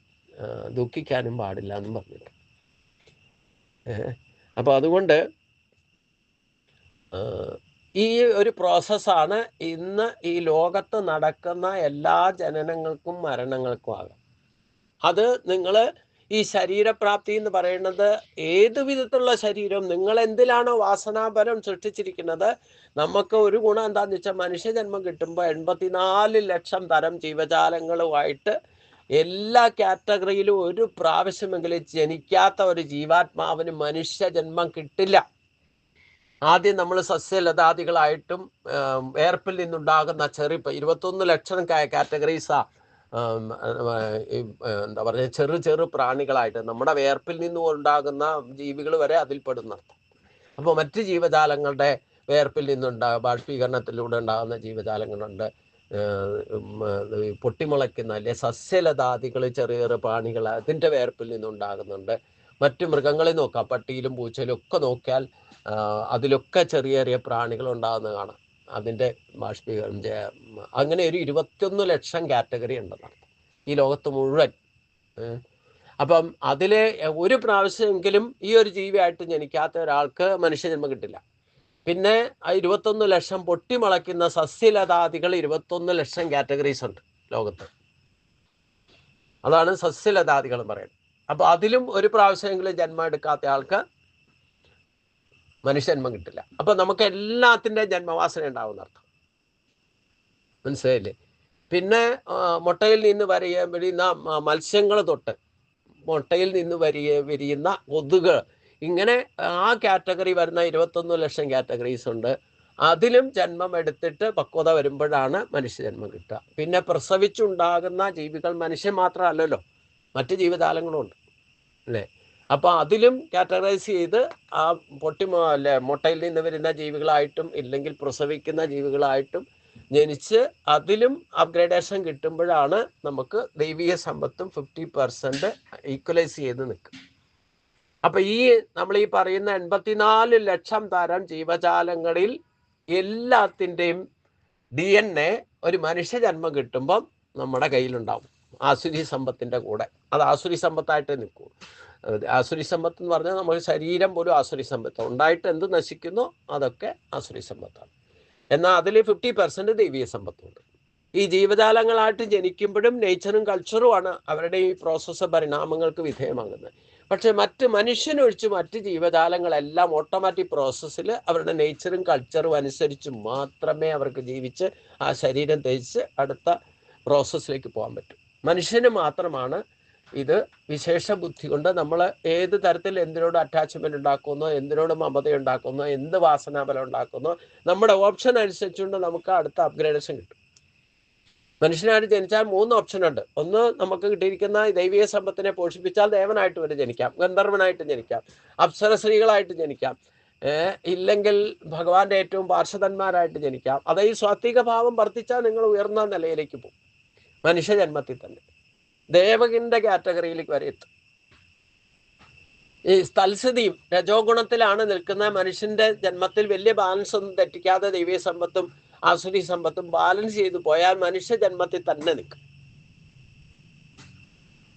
ദുഃഖിക്കാനും പാടില്ല എന്നും പറഞ്ഞിട്ട്. അപ്പോൾ അതുകൊണ്ട് ഈ ഒരു പ്രോസസ്സാണ് ഇന്ന് ഈ ലോകത്ത് നടക്കുന്ന എല്ലാ ജനനങ്ങൾക്കും മരണങ്ങൾക്കും ആകാം. അത് നിങ്ങൾ ഈ ശരീരപ്രാപ്തി എന്ന് പറയുന്നത് ഏത് വിധത്തിലുള്ള ശരീരം, നിങ്ങൾ എന്തിലാണോ വാസനാപരം സൃഷ്ടിച്ചിരിക്കുന്നത്. നമുക്ക് ഒരു ഗുണം എന്താണെന്ന് വെച്ചാൽ മനുഷ്യജന്മം കിട്ടുമ്പോൾ 84 ലക്ഷം തരം ജീവജാലങ്ങളുമായിട്ട് എല്ലാ കാറ്റഗറിയിലും ഒരു പ്രാവശ്യമെങ്കിലും ജനിക്കാത്ത ഒരു ജീവാത്മാവിന് മനുഷ്യജന്മം കിട്ടില്ല. ആദ്യം നമ്മൾ സസ്യലതാദികളായിട്ടും വേർപ്പിൽ നിന്നുണ്ടാകുന്ന 21 ലക്ഷം കാറ്റഗറീസാ എന്താ പറയുക, ചെറു പ്രാണികളായിട്ട് നമ്മുടെ വേർപ്പിൽ നിന്നും ഉണ്ടാകുന്ന ജീവികൾ വരെ അതിൽപ്പെടുന്നർത്ഥം. അപ്പോൾ മറ്റ് ജീവജാലങ്ങളുടെ വേർപ്പിൽ ബാഷ്പീകരണത്തിലൂടെ ഉണ്ടാകുന്ന ജീവജാലങ്ങളുണ്ട്. പൊട്ടിമുളയ്ക്കുന്ന അല്ലെ സസ്യലതാദികൾ ചെറിയ പ്രാണികൾ അതിൻ്റെ വേർപ്പിൽ നിന്നുണ്ടാകുന്നുണ്ട്. മറ്റു മൃഗങ്ങളെ നോക്കാം, പട്ടിയിലും പൂച്ചയിലും ഒക്കെ നോക്കിയാൽ അതിലൊക്കെ ചെറിയ പ്രാണികൾ ഉണ്ടാകുന്നത് കാണാം. അതിൻ്റെ ബാഷ്പീകരണം അങ്ങനെ ഒരു 21 ലക്ഷം കാറ്റഗറി ഉണ്ടെന്നാണ് ഈ ലോകത്ത് മുഴുവൻ. അപ്പം അതിലെ ഒരു പ്രാവശ്യമെങ്കിലും ഈ ഒരു ജീവിയായിട്ട് ജനിക്കാത്ത ഒരാൾക്ക് മനുഷ്യജന്മം കിട്ടില്ല. പിന്നെ 21 ലക്ഷം പൊട്ടിമുളയ്ക്കുന്ന സസ്യലതാദികൾ 21 ലക്ഷം കാറ്റഗറീസ് ഉണ്ട് ലോകത്ത്. അതാണ് സസ്യലതാദികൾ പറയുന്നത്. അപ്പോൾ അതിലും ഒരു പ്രാവശ്യമെങ്കിലും ജന്മം എടുക്കാത്ത ആൾക്ക് മനുഷ്യജന്മം കിട്ടില്ല. അപ്പൊ നമുക്ക് എല്ലാത്തിൻ്റെ ജന്മവാസന ഉണ്ടാവുന്ന അർത്ഥം. മനസ്സിലായില്ലേ? പിന്നെ മുട്ടയിൽ നിന്ന് വിരിയുന്ന മത്സ്യങ്ങൾ തൊട്ട് മുട്ടയിൽ നിന്ന് വിരിയുന്ന കൊതുക്, ഇങ്ങനെ ആ കാറ്റഗറി വരുന്ന 21 ലക്ഷം കാറ്റഗറീസ് ഉണ്ട്. അതിലും ജന്മം എടുത്തിട്ട് പക്വത വരുമ്പോഴാണ് മനുഷ്യജന്മം കിട്ടുക. പിന്നെ പ്രസവിച്ചുണ്ടാകുന്ന ജീവികൾ മനുഷ്യൻ മാത്രമല്ലല്ലോ, മറ്റ് ജീവജാലങ്ങളും ഉണ്ട് അല്ലേ? അപ്പോൾ അതിലും കാറ്റഗറൈസ് ചെയ്ത് ആ മുട്ടയിൽ നിന്ന് വരുന്ന ജീവികളായിട്ടും ഇല്ലെങ്കിൽ പ്രസവിക്കുന്ന ജീവികളായിട്ടും ജനിച്ച് അതിലും അപ്ഗ്രേഡേഷൻ കിട്ടുമ്പോഴാണ് നമുക്ക് ദൈവിക സമ്പത്തും 50% ഈക്വലൈസ് ചെയ്ത് നിൽക്കും. അപ്പം നമ്മൾ ഈ പറയുന്ന 84 ലക്ഷം തരം ജീവജാലങ്ങളിൽ എല്ലാത്തിൻ്റെയും DNA ഒരു മനുഷ്യജന്മം കിട്ടുമ്പം നമ്മുടെ കയ്യിലുണ്ടാവും ആസുരി സമ്പത്തിൻ്റെ കൂടെ. അത് ആസുരി സമ്പത്തായിട്ട് നിൽക്കൂ. ആസുരി സമ്പത്ത് എന്ന് പറഞ്ഞാൽ നമ്മൾ ശരീരം പോലും ആസുരി സമ്പത്ത് ഉണ്ടായിട്ട് എന്ത് നശിക്കുന്നോ അതൊക്കെ ആസുരി സമ്പത്താണ്. എന്നാൽ അതിൽ 50% ദൈവീയ സമ്പത്തുണ്ട്. ഈ ജീവജാലങ്ങളായിട്ട് ജനിക്കുമ്പോഴും നേച്ചറും കൾച്ചറുമാണ് അവരുടെ ഈ പ്രോസസ്സ് പരിണാമങ്ങൾക്ക് വിധേയമാകുന്നത്. പക്ഷെ മനുഷ്യനൊഴിച്ച് മറ്റ് ജീവജാലങ്ങളെല്ലാം ഓട്ടോമാറ്റിക് പ്രോസസ്സിൽ അവരുടെ നേച്ചറും കൾച്ചറും അനുസരിച്ച് മാത്രമേ അവർക്ക് ജീവിച്ച് ആ ശരീരം ത്യജിച്ച് അടുത്ത പ്രോസസ്സിലേക്ക് പോകാൻ പറ്റും. മനുഷ്യന് മാത്രമാണ് ഇത് വിശേഷ ബുദ്ധി കൊണ്ട് നമ്മൾ ഏത് തരത്തിൽ എന്തിനോട് അറ്റാച്ച്മെന്റ് ഉണ്ടാക്കുന്നോ, എന്തിനോട് മമത ഉണ്ടാക്കുന്നോ, എന്ത് വാസനാബലം ഉണ്ടാക്കുന്നോ, നമ്മുടെ ഓപ്ഷൻ അനുസരിച്ചുകൊണ്ട് നമുക്ക് അടുത്ത അപ്ഗ്രേഡേഷൻ കിട്ടും. മനുഷ്യനായിട്ട് ജനിച്ചാൽ 3 ഓപ്ഷൻ ഉണ്ട്. ഒന്ന്, നമുക്ക് കിട്ടിയിരിക്കുന്ന ദൈവിക സമ്പത്തിനെ പോഷിപ്പിച്ചാൽ ദേവനായിട്ട് വരെ ജനിക്കാം, ഗന്ധർവനായിട്ട് ജനിക്കാം, അപ്സര സ്ത്രീകളായിട്ട് ജനിക്കാം, ഇല്ലെങ്കിൽ ഭഗവാന്റെ ഏറ്റവും പാർഷദന്മാരായിട്ട് ജനിക്കാം. അത് ഈ സ്വാത്വിക ഭാവം വർദ്ധിച്ചാൽ നിങ്ങൾ ഉയർന്ന നിലയിലേക്ക് പോകും. മനുഷ്യജന്മത്തിൽ തന്നെ ദേവകിന്റെ കാറ്റഗറിയിലേക്ക് വരെ എത്തും. ഈ തൽസ്ഥിതിയും രജോ ഗുണത്തിലാണ് നിൽക്കുന്ന മനുഷ്യന്റെ ജന്മത്തിൽ വലിയ ബാലൻസ് ഒന്നും തെറ്റിക്കാതെ ദൈവീയ സമ്പത്തും ആസുരി സമ്പത്തും ബാലൻസ് ചെയ്തു പോയാൽ മനുഷ്യ ജന്മത്തിൽ തന്നെ നിൽക്കും.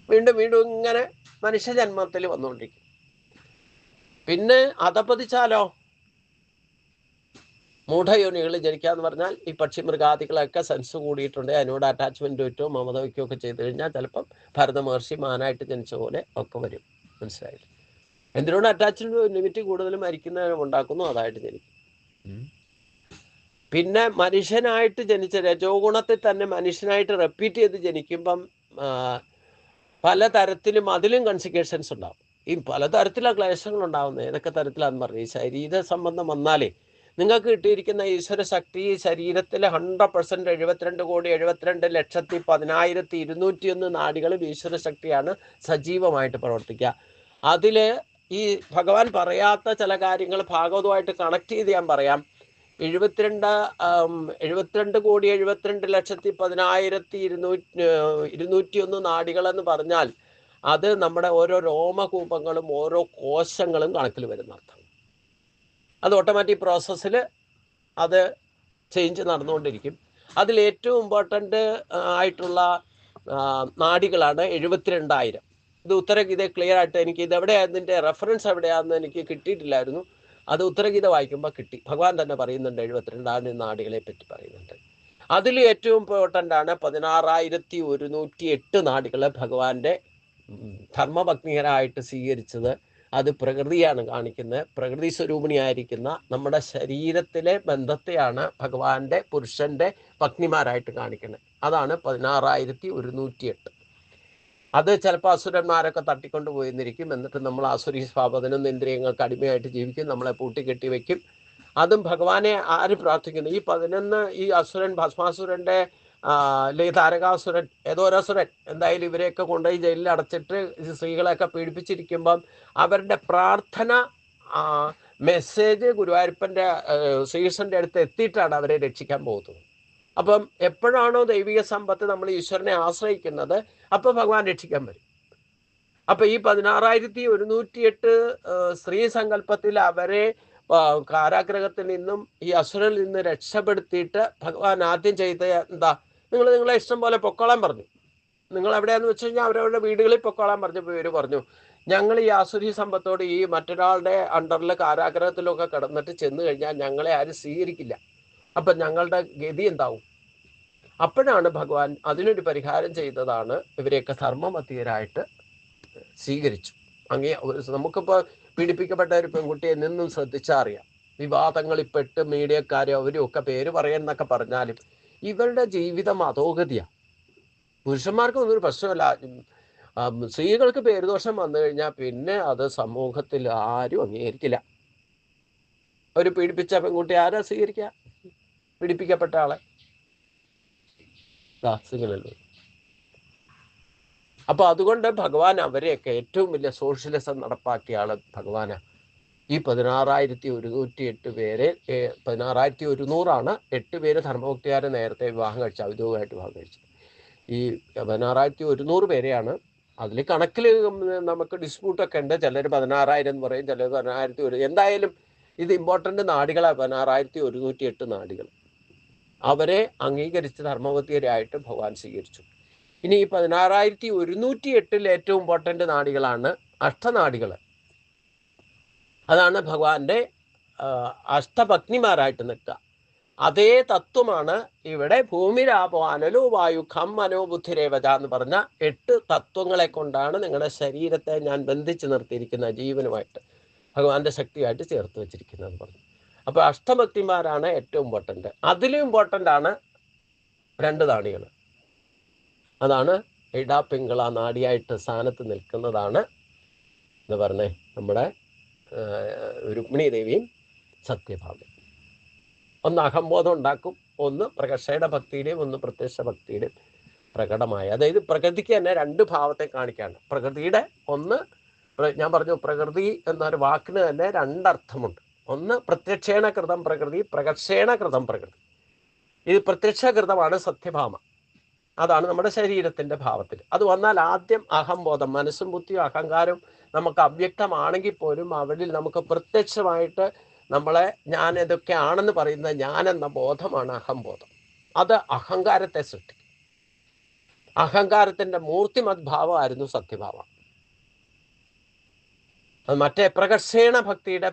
വീണ്ടും വീണ്ടും ഇങ്ങനെ മനുഷ്യ ജന്മത്തിൽ വന്നുകൊണ്ടിരിക്കും. പിന്നെ അധപ്പതിച്ചാലോ, മൂഢയോനികൾ ജനിക്കാന്ന് പറഞ്ഞാൽ ഈ പക്ഷി മൃഗാദികളൊക്കെ സെൻസ് കൂടിയിട്ടുണ്ട്, അതിനോട് അറ്റാച്ച്മെന്റ് വയ്ക്കോ മമത വയ്ക്കോ ഒക്കെ ചെയ്ത് കഴിഞ്ഞാൽ ചിലപ്പം ഭരത മഹർഷി മാനായിട്ട് ജനിച്ച പോലെ ഒക്കെ വരും. മനസ്സിലായില്ല? എന്തിനോട് അറ്റാച്ച്മെന്റ് ലിമിറ്റ് കൂടുതലും മരിക്കുന്ന ഉണ്ടാക്കുന്നു, അതായിട്ട് ജനിക്കും. പിന്നെ മനുഷ്യനായിട്ട് ജനിച്ച രജോ ഗുണത്തിൽ തന്നെ മനുഷ്യനായിട്ട് റിപ്പീറ്റ് ചെയ്ത് ജനിക്കുമ്പം പലതരത്തിലും അതിലും കോൺസിക്വൻസസ് ഉണ്ടാവും. ഈ പലതരത്തിലുള്ള ക്ലേശങ്ങൾ ഉണ്ടാവുന്നത് ഏതൊക്കെ തരത്തിലാണെന്ന് പറഞ്ഞു. ഈ ശരീര സംബന്ധം വന്നാലേ നിങ്ങൾക്ക് കിട്ടിയിരിക്കുന്ന ഈശ്വര ശക്തി ശരീരത്തിലെ 100% 72,72,10,10,201 നാഡികളും ഈശ്വര ശക്തിയാണ് സജീവമായിട്ട് പ്രവർത്തിക്കുക. അതിൽ ഈ ഭഗവാൻ പറയാത്ത ചില കാര്യങ്ങൾ ഭാഗവതമായിട്ട് കണക്ട് ചെയ്ത് ഞാൻ പറയാം. 72,72,10,201 നാഡികളെന്ന് പറഞ്ഞാൽ അത് നമ്മുടെ ഓരോ രോമകൂപങ്ങളും ഓരോ കോശങ്ങളും കണക്കിൽ വരുന്ന അർത്ഥം. അത് ഓട്ടോമാറ്റിക് പ്രോസസ്സിൽ അത് ചേഞ്ച് നടന്നുകൊണ്ടിരിക്കും. അതിൽ ഏറ്റവും ഇമ്പോർട്ടൻ്റ് ആയിട്ടുള്ള നാഡികളാണ് 72,000. ഇത് ഉത്തരഗീത ക്ലിയർ ആയിട്ട് എനിക്ക് ഇതെവിടെയാണ് ഇതിൻ്റെ റെഫറൻസ് എവിടെയാണെന്ന് എനിക്ക് കിട്ടിയിട്ടില്ലായിരുന്നു. അത് ഉത്തരഗീത വായിക്കുമ്പോൾ കിട്ടി. ഭഗവാൻ തന്നെ പറയുന്നുണ്ട് 72,000 നാഡികളെ പറ്റി പറയുന്നുണ്ട്. അതിൽ ഏറ്റവും ഇമ്പോർട്ടൻ്റ് ആണ് 16,108 നാഡികളെ ഭഗവാന്റെ ധർമ്മപത്നികരായിട്ട് സ്വീകരിച്ചത്. അത് പ്രകൃതിയാണ് കാണിക്കുന്നത്. പ്രകൃതി സ്വരൂപിണിയായിരിക്കുന്ന നമ്മുടെ ശരീരത്തിലെ ബന്ധത്തെയാണ് ഭഗവാന്റെ പുരുഷന്റെ പത്നിമാരായിട്ട് കാണിക്കുന്നത്. അതാണ് 16,108. അത് ചിലപ്പോൾ അസുരന്മാരൊക്കെ തട്ടിക്കൊണ്ട് പോയിരുന്നിരിക്കും. എന്നിട്ട് നമ്മൾ ആസുരി 11 ഇന്ദ്രിയങ്ങൾക്ക് അടിമയായിട്ട് ജീവിക്കും, നമ്മളെ പൂട്ടിക്കെട്ടി വയ്ക്കും. അതും ഭഗവാനെ ആര് പ്രാർത്ഥിക്കുന്നു? ഈ 11 ഈ അസുരൻ ഭസ്മാസുരന്റെ അല്ലെങ്കിൽ താരകാസുരൻ ഏതോ ഒരു അസുരൻ എന്തായാലും ഇവരെയൊക്കെ കൊണ്ടുപോയി ജയിലിൽ അടച്ചിട്ട് സ്ത്രീകളെയൊക്കെ പീഡിപ്പിച്ചിരിക്കുമ്പം അവരുടെ പ്രാർത്ഥന മെസ്സേജ് ഗുരുവായൂരപ്പൻ്റെ ശ്രീകൃഷ്ണൻ്റെ അടുത്ത് എത്തിയിട്ടാണ് അവരെ രക്ഷിക്കാൻ പോകുന്നത്. അപ്പം എപ്പോഴാണോ ദൈവിക സമ്പത്ത് നമ്മൾ ഈശ്വരനെ ആശ്രയിക്കുന്നത് അപ്പോൾ ഭഗവാൻ രക്ഷിക്കാൻ വരും. അപ്പം ഈ 16,108 സ്ത്രീ സങ്കല്പത്തിൽ അവരെ കാരാഗ്രഹത്തിൽ നിന്നും ഈ അസുരനിൽ നിന്ന് രക്ഷപ്പെടുത്തിയിട്ട് ഭഗവാൻ ആദ്യം ചെയ്ത എന്താ? നിങ്ങളെ ഇഷ്ടം പോലെ പൊക്കോളാൻ പറഞ്ഞു. നിങ്ങൾ എവിടെയാന്ന് വെച്ച് കഴിഞ്ഞാൽ അവരവരുടെ വീടുകളിൽ പൊക്കോളാൻ പറഞ്ഞപ്പോൾ ഇവർ പറഞ്ഞു, ഞങ്ങൾ ഈ ആസുരി സമ്പത്തോട് ഈ മറ്റൊരാളുടെ അണ്ടറിൽ കാരാഗ്രഹത്തിലൊക്കെ കിടന്നിട്ട് ചെന്ന് കഴിഞ്ഞാൽ ഞങ്ങളെ ആരും സ്വീകരിക്കില്ല. അപ്പം ഞങ്ങളുടെ ഗതി എന്താവും? അപ്പോഴാണ് ഭഗവാൻ അതിനൊരു പരിഹാരം ചെയ്തതാണ് ഇവരെയൊക്കെ ധർമ്മമതീയരായിട്ട് സ്വീകരിച്ചു. നമുക്കിപ്പോൾ പീഡിപ്പിക്കപ്പെട്ട ഒരു പെൺകുട്ടിയെ നിന്നും ശ്രദ്ധിച്ചാൽ അറിയാം. വിവാദങ്ങളിൽ പെട്ട് മീഡിയക്കാരും അവരും ഒക്കെ പേര് പറയുന്നൊക്കെ പറഞ്ഞാലും ഇവരുടെ ജീവിതം അധോഗതിയാണ്. പുരുഷന്മാർക്കൊന്നും ഒരു പ്രശ്നമല്ല. സ്ത്രീകൾക്ക് പേരുദോഷം വന്നു കഴിഞ്ഞാൽ പിന്നെ അത് സമൂഹത്തിൽ ആരും അംഗീകരിക്കില്ല. ഒരു പീഡിപ്പിച്ച പെൺകുട്ടി ആരാ സ്വീകരിക്കുക? പീഡിപ്പിക്കപ്പെട്ട ആളെ ദാസികളല്ലേ. അപ്പൊ അതുകൊണ്ട് ഭഗവാൻ അവരെയൊക്കെ ഏറ്റവും വലിയ സോഷ്യലിസം നടപ്പാക്കിയ ആള് ഭഗവാനാണ്. ഈ 16,108 പേരെ 16,100 8 പേര് ധർമ്മഭക്തിയാരെ നേരത്തെ വിവാഹം കഴിച്ചു, ഔദ്യോഗികമായിട്ട് വിവാഹം കഴിച്ചു. ഈ 16,100 പേരെയാണ്. അതിൽ കണക്കിൽ നമുക്ക് ഡിസ്പ്യൂട്ടൊക്കെ ഉണ്ട്. ചിലർ 16,000 എന്ന് പറയും, ചിലർ 16,100. എന്തായാലും ഇത് ഇമ്പോർട്ടൻ്റ് നാഡികളാണ് 16,108 നാഡികൾ. അവരെ അംഗീകരിച്ച് ധർമ്മപത്യരായിട്ട് ഭഗവാൻ സ്വീകരിച്ചു. ഇനി ഈ 16,108 ഏറ്റവും ഇമ്പോർട്ടൻ്റ് നാഡികളാണ് അഷ്ടനാഡികൾ. അതാണ് ഭഗവാന്റെ അഷ്ടഭഗ്നിമാരായിട്ട് നിൽക്കുക. അതേ തത്വമാണ് ഇവിടെ ഭൂമിരാപോ അനലോ വായു ഖം മനോ ബുദ്ധിരേവജ എന്ന് പറഞ്ഞ 8 തത്വങ്ങളെ കൊണ്ടാണ് നിങ്ങളുടെ ശരീരത്തെ ഞാൻ ബന്ധിച്ച് നിർത്തിയിരിക്കുന്ന ജീവനുമായിട്ട്, ഭഗവാന്റെ ശക്തിയായിട്ട് ചേർത്ത് വെച്ചിരിക്കുന്നത് പറഞ്ഞു. അപ്പോൾ അഷ്ടഭക്തിമാരാണ് ഏറ്റവും ഇമ്പോർട്ടൻ്റ്. അതിലും ഇമ്പോർട്ടൻ്റ് ആണ് 2 നാഡികൾ. അതാണ് ഇട പിങ്കള നാഡിയായിട്ട് സ്ഥാനത്ത് നിൽക്കുന്നതാണ് എന്ന് പറഞ്ഞേ നമ്മുടെ രുക്മിണി ദേവിയും സത്യഭാമയും. ഒന്ന് അഹംബോധം ഉണ്ടാക്കും, ഒന്ന് പ്രകർഷയുടെ ഭക്തിയുടെയും ഒന്ന് പ്രത്യക്ഷ ഭക്തിയുടെയും പ്രകടമായ. അതായത് പ്രകൃതിക്ക് തന്നെ 2 ഭാവത്തെ കാണിക്കാണ്. പ്രകൃതിയുടെ ഒന്ന് ഞാൻ പറഞ്ഞു, പ്രകൃതി എന്നൊരു വാക്കിന് തന്നെ 2 അർത്ഥമുണ്ട്. ഒന്ന് പ്രത്യക്ഷേണ കൃതം പ്രകൃതി, പ്രകർഷേണ കൃതം പ്രകൃതി. ഇത് പ്രത്യക്ഷകൃതമാണ് സത്യഭാമ. അതാണ് നമ്മുടെ ശരീരത്തിൻ്റെ ഭാവത്തിൽ. അത് വന്നാൽ ആദ്യം അഹംബോധം, മനസ്സും ബുദ്ധിയും അഹങ്കാരം നമുക്ക് അവ്യക്തമാണെങ്കിൽ പോലും അവരിൽ നമുക്ക് പ്രത്യക്ഷമായിട്ട് നമ്മളെ ഞാൻ ഇതൊക്കെയാണെന്ന് പറയുന്ന ഞാൻ എന്ന ബോധമാണ് അഹംബോധം. അത് അഹങ്കാരത്തെ സൃഷ്ടിക്കും. അഹങ്കാരത്തിൻ്റെ മൂർത്തിമത് ഭാവമായിരുന്നു സത്യഭാവം. അത് മറ്റേ പ്രകർഷേണ ഭക്തിയുടെ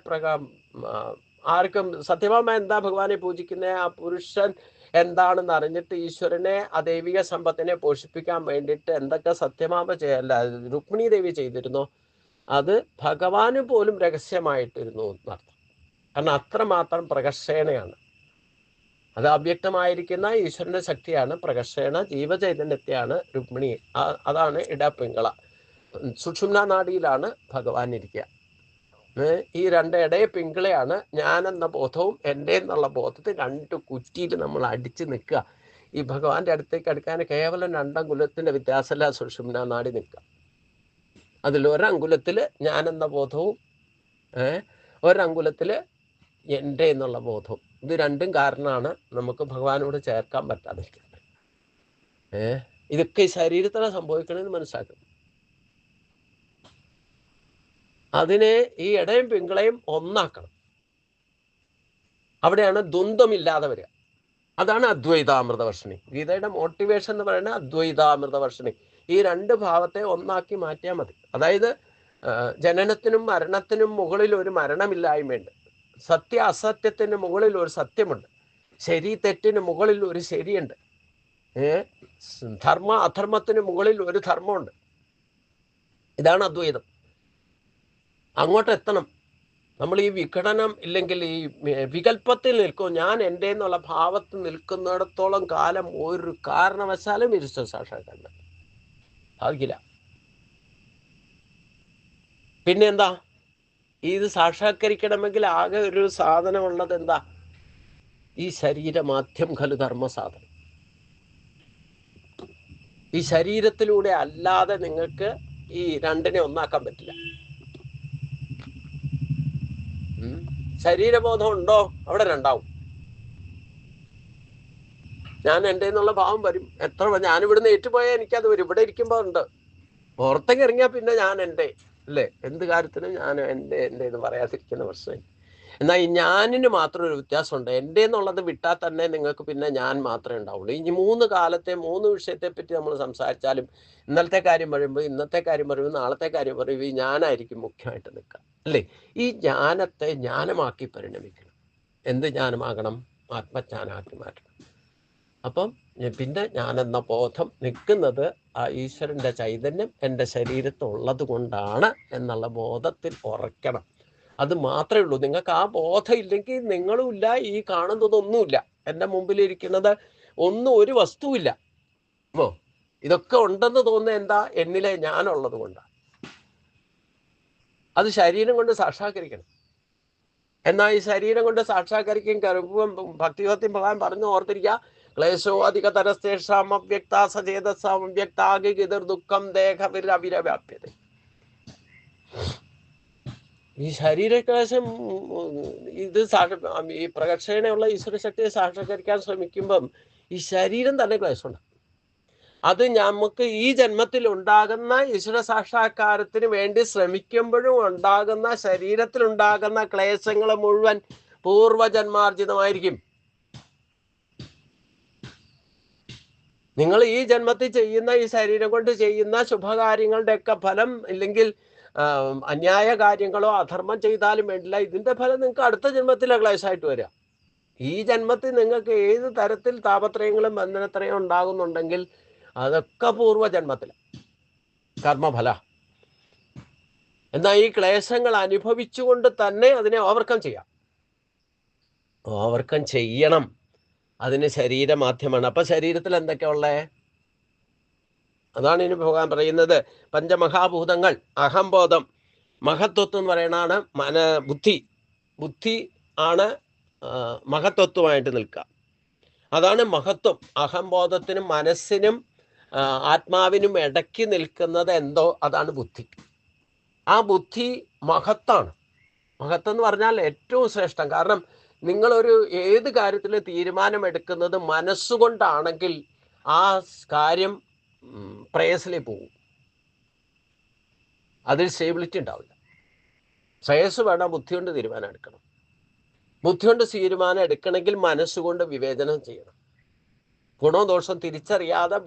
ആർക്കും സത്യഭാമ എന്താ ഭഗവാനെ പൂജിക്കുന്നത്, ആ പുരുഷൻ എന്താണെന്ന് അറിഞ്ഞിട്ട് ഈശ്വരനെ ആ ദൈവിക സമ്പത്തിനെ പോഷിപ്പിക്കാൻ വേണ്ടിയിട്ട് എന്തൊക്കെ സത്യഭാമ രുക്മിണി ദേവി ചെയ്തിരുന്നോ അത് ഭഗവാന് പോലും രഹസ്യമായിട്ടിരുന്നു എന്നർത്ഥം. കാരണം അത്രമാത്രം പ്രകർഷേണയാണ്. അത് അവ്യക്തമായിരിക്കുന്ന ഈശ്വരന്റെ ശക്തിയാണ്. പ്രകർഷേണ ജീവചൈതന്യത്തെയാണ് രുക്മിണി. അതാണ് ഇടപിങ്കള. സുഷുമ്ന നാഡിയിലാണ് ഭഗവാൻ ഇരിക്കുക. ഈ 2 ഇടയ പിങ്കളയാണ് ഞാനെന്ന ബോധവും എൻ്റെ എന്നുള്ള ബോധത്തിൽ 2 കുറ്റിയിൽ നമ്മൾ അടിച്ച് നിൽക്കുക. ഈ ഭഗവാന്റെ അടുത്തേക്ക് അടുക്കാൻ കേവലം 2 അങ്കുലത്തിൻ്റെ വ്യത്യാസമല്ല സുഷുമ്ന നാഡി നിൽക്കുക. അതിൽ 1 അങ്കുലത്തിൽ ഞാനെന്ന ബോധവും 1 അങ്കുലത്തിൽ എൻ്റെ എന്നുള്ള ബോധവും. ഇത് 2ഉം കാരണമാണ് നമുക്ക് ഭഗവാനോട് ചേർക്കാൻ പറ്റാതിരിക്കുന്നത്. ഇതൊക്കെ ഈ ശരീരത്തിലാണ് സംഭവിക്കണമെന്ന് മനസ്സിലാക്കണം. അതിനെ ഈ ഇടയും പിങ്കളയും ഒന്നാക്കണം. അവിടെയാണ് ദ്വന്ദ്വമില്ലാതെ വരിക. അതാണ് അദ്വൈതാമൃതവർഷിണി. ഗീതയുടെ മോട്ടിവേഷൻ എന്ന് പറയുന്നത് അദ്വൈതാമൃതവർഷിണി. ഈ 2 ഭാവത്തെ ഒന്നാക്കി മാറ്റിയാൽ മതി. അതായത് ജനനത്തിനും മരണത്തിനും മുകളിൽ ഒരു മരണമില്ലായ്മയുണ്ട്. സത്യ അസത്യത്തിന് മുകളിൽ ഒരു സത്യമുണ്ട്. ശരി തെറ്റിന് മുകളിൽ ഒരു ശരിയുണ്ട്. ധർമ്മ അധർമ്മത്തിന് മുകളിൽ ഒരു ധർമ്മമുണ്ട്. ഇതാണ് അദ്വൈതം. അങ്ങോട്ട് എത്തണം നമ്മൾ. ഈ വിഘടനം ഇല്ലെങ്കിൽ ഈ വികല്പത്തിൽ നിൽക്കും. ഞാൻ എൻ്റെ എന്നുള്ള ഭാവത്തിൽ നിൽക്കുന്നിടത്തോളം കാലം ഒരു കാരണവശാലും ഈശ്വര സാക്ഷാത്കാരം സാധിക്കില്ല. പിന്നെ എന്താ, ഇത് സാക്ഷാത്കരിക്കണമെങ്കിൽ ആകെ ഒരു സാധനമുള്ളത് എന്താ? ഈ ശരീരമാധ്യം ഖലു ധർമ്മ സാധനം. ഈ ശരീരത്തിലൂടെ അല്ലാതെ നിങ്ങൾക്ക് ഈ 2നെ ഒന്നാക്കാൻ പറ്റില്ല. ശരീരബോധം ഉണ്ടോ അവിടെ 2ആവും. ഞാൻ എൻ്റെ എന്നുള്ള ഭാവം വരും. ഞാനിവിടുന്ന് ഏറ്റുപോയാൽ എനിക്കത് വരും. ഇവിടെ ഇരിക്കുമ്പോൾ ഉണ്ട്. പുറത്തേക്ക് ഇറങ്ങിയാൽ പിന്നെ ഞാൻ എൻ്റെ അല്ലേ, എന്ത് കാര്യത്തിനും ഞാൻ എൻ്റെ എന്ന് പറയാതിരിക്കുന്ന പ്രശ്നം. എന്നാൽ ഈ ഞാനിന് മാത്രം ഒരു വ്യത്യാസമുണ്ട്. എൻ്റെ എന്നുള്ളത് വിട്ടാൽ തന്നെ നിങ്ങൾക്ക് പിന്നെ ഞാൻ മാത്രമേ ഉണ്ടാവുള്ളൂ. ഈ 3 കാലത്തെ 3 വിഷയത്തെ പറ്റി നമ്മൾ സംസാരിച്ചാലും ഇന്നലത്തെ കാര്യം പറയുമ്പോൾ, ഇന്നത്തെ കാര്യം പറയുമ്പോൾ, നാളത്തെ കാര്യം പറയുമ്പോൾ ഈ ഞാനായിരിക്കും മുഖ്യമായിട്ട് നിൽക്കുക അല്ലേ. ഈ ജ്ഞാനത്തെ ജ്ഞാനമാക്കി പരിണമിക്കണം. എന്ത് ജ്ഞാനമാകണം? ആത്മജ്ഞാനമാക്കി മാറ്റണം. അപ്പം പിന്നെ ഞാനെന്ന ബോധം നിൽക്കുന്നത് ആ ഈശ്വരൻ്റെ ചൈതന്യം എൻ്റെ ശരീരത്തുള്ളത് കൊണ്ടാണ് എന്നുള്ള ബോധത്തിൽ ഉറയ്ക്കണം. അത് മാത്രമേ ഉള്ളൂ. നിങ്ങൾക്ക് ആ ബോധം ഇല്ലെങ്കിൽ നിങ്ങളും ഇല്ല, ഈ കാണുന്നതൊന്നുമില്ല. എൻ്റെ മുമ്പിലിരിക്കുന്നത് ഒരു വസ്തുവില്ല. ഇതൊക്കെ ഉണ്ടെന്ന് തോന്നുന്നത് എന്താ? എന്നിലെ ഞാനുള്ളത് കൊണ്ടാണ്. അത് ശരീരം കൊണ്ട് സാക്ഷാത്കരിക്കണം. എന്നാൽ ഈ ശരീരം കൊണ്ട് സാക്ഷാത്കരിക്കും ഭക്തിപത്യം ഭഗവാൻ പറഞ്ഞു ഓർത്തിരിക്കുക. ക്ലേശോ അധിക തരസ്തേഷാം അവ്യക്ത സചേതസാം അവ്യക്താഗിതിർ ദുഃഖം ദേഹവിരവ്യാപ്യത. ഈ ശരീരക്ലേശം ഇത് ഈ പ്രകർഷണയുള്ള ഈശ്വരശക്തിയെ സാക്ഷാത്കരിക്കാൻ ശ്രമിക്കുമ്പം ഈ ശരീരം തന്നെ ക്ലേശമുണ്ട്. അത് നമുക്ക് ഈ ജന്മത്തിൽ ഉണ്ടാകുന്ന ഈശ്വര സാക്ഷാത്കാരത്തിന് വേണ്ടി ശ്രമിക്കുമ്പോഴും ഉണ്ടാകുന്ന ശരീരത്തിലുണ്ടാകുന്ന ക്ലേശങ്ങൾ മുഴുവൻ പൂർവജന്മാർജിതമായിരിക്കും. നിങ്ങൾ ഈ ജന്മത്തിൽ ചെയ്യുന്ന, ഈ ശരീരം കൊണ്ട് ചെയ്യുന്ന ശുഭകാര്യങ്ങളുടെയൊക്കെ ഫലം, ഇല്ലെങ്കിൽ അന്യായ കാര്യങ്ങളോ അധർമ്മം ചെയ്താലും വേണ്ടില്ല, ഇതിന്റെ ഫലം നിങ്ങൾക്ക് അടുത്ത ജന്മത്തിലെ ക്ലേശമായിട്ട് വരിക. ഈ ജന്മത്തിൽ നിങ്ങൾക്ക് ഏത് തരത്തിൽ താപത്രയങ്ങളും ബന്ധനത്രയും ഉണ്ടാകുന്നുണ്ടെങ്കിൽ അതൊക്കെ പൂർവ്വജന്മത്തില കർമ്മഫല. എന്നാൽ ഈ ക്ലേശങ്ങൾ അനുഭവിച്ചുകൊണ്ട് തന്നെ അതിനെ ഓവർകം ചെയ്യാം. ഓവർകം ചെയ്യണം. അതിന് ശരീരമാധ്യമാണ്. അപ്പൊ ശരീരത്തിൽ എന്തൊക്കെയാ ഉള്ളേ? അതാണ് ഇനി ഭഗവാൻ പറയുന്നത്. പഞ്ചമഹാഭൂതങ്ങൾ, അഹംബോധം, മഹത്വത്വം എന്ന് പറയുന്നതാണ് ബുദ്ധി. ബുദ്ധി ആണ് മഹത്വത്വമായിട്ട് നിൽക്കുക. അതാണ് മഹത്വം. അഹംബോധത്തിനും മനസ്സിനും ആത്മാവിനും ഇടയ്ക്ക് നിൽക്കുന്നത് എന്തോ അതാണ് ബുദ്ധി. ആ ബുദ്ധി മഹത്താണ്. മഹത്വം എന്ന് പറഞ്ഞാൽ ഏറ്റവും ശ്രേഷ്ഠം. കാരണം നിങ്ങളൊരു ഏത് കാര്യത്തിലും തീരുമാനമെടുക്കുന്നത് മനസ്സുകൊണ്ടാണെങ്കിൽ ആ കാര്യം പ്രേയസിലേക്ക് പോകും. അതിൽ സ്റ്റേബിലിറ്റി ഉണ്ടാവില്ല. ശ്രേയസ് വേണം, ബുദ്ധി കൊണ്ട് തീരുമാനം എടുക്കണം. ബുദ്ധി കൊണ്ട് തീരുമാനം എടുക്കണമെങ്കിൽ മനസ്സുകൊണ്ട് വിവേചനം ചെയ്യണം. ഗുണവും ദോഷം തിരിച്ചറിയാതെ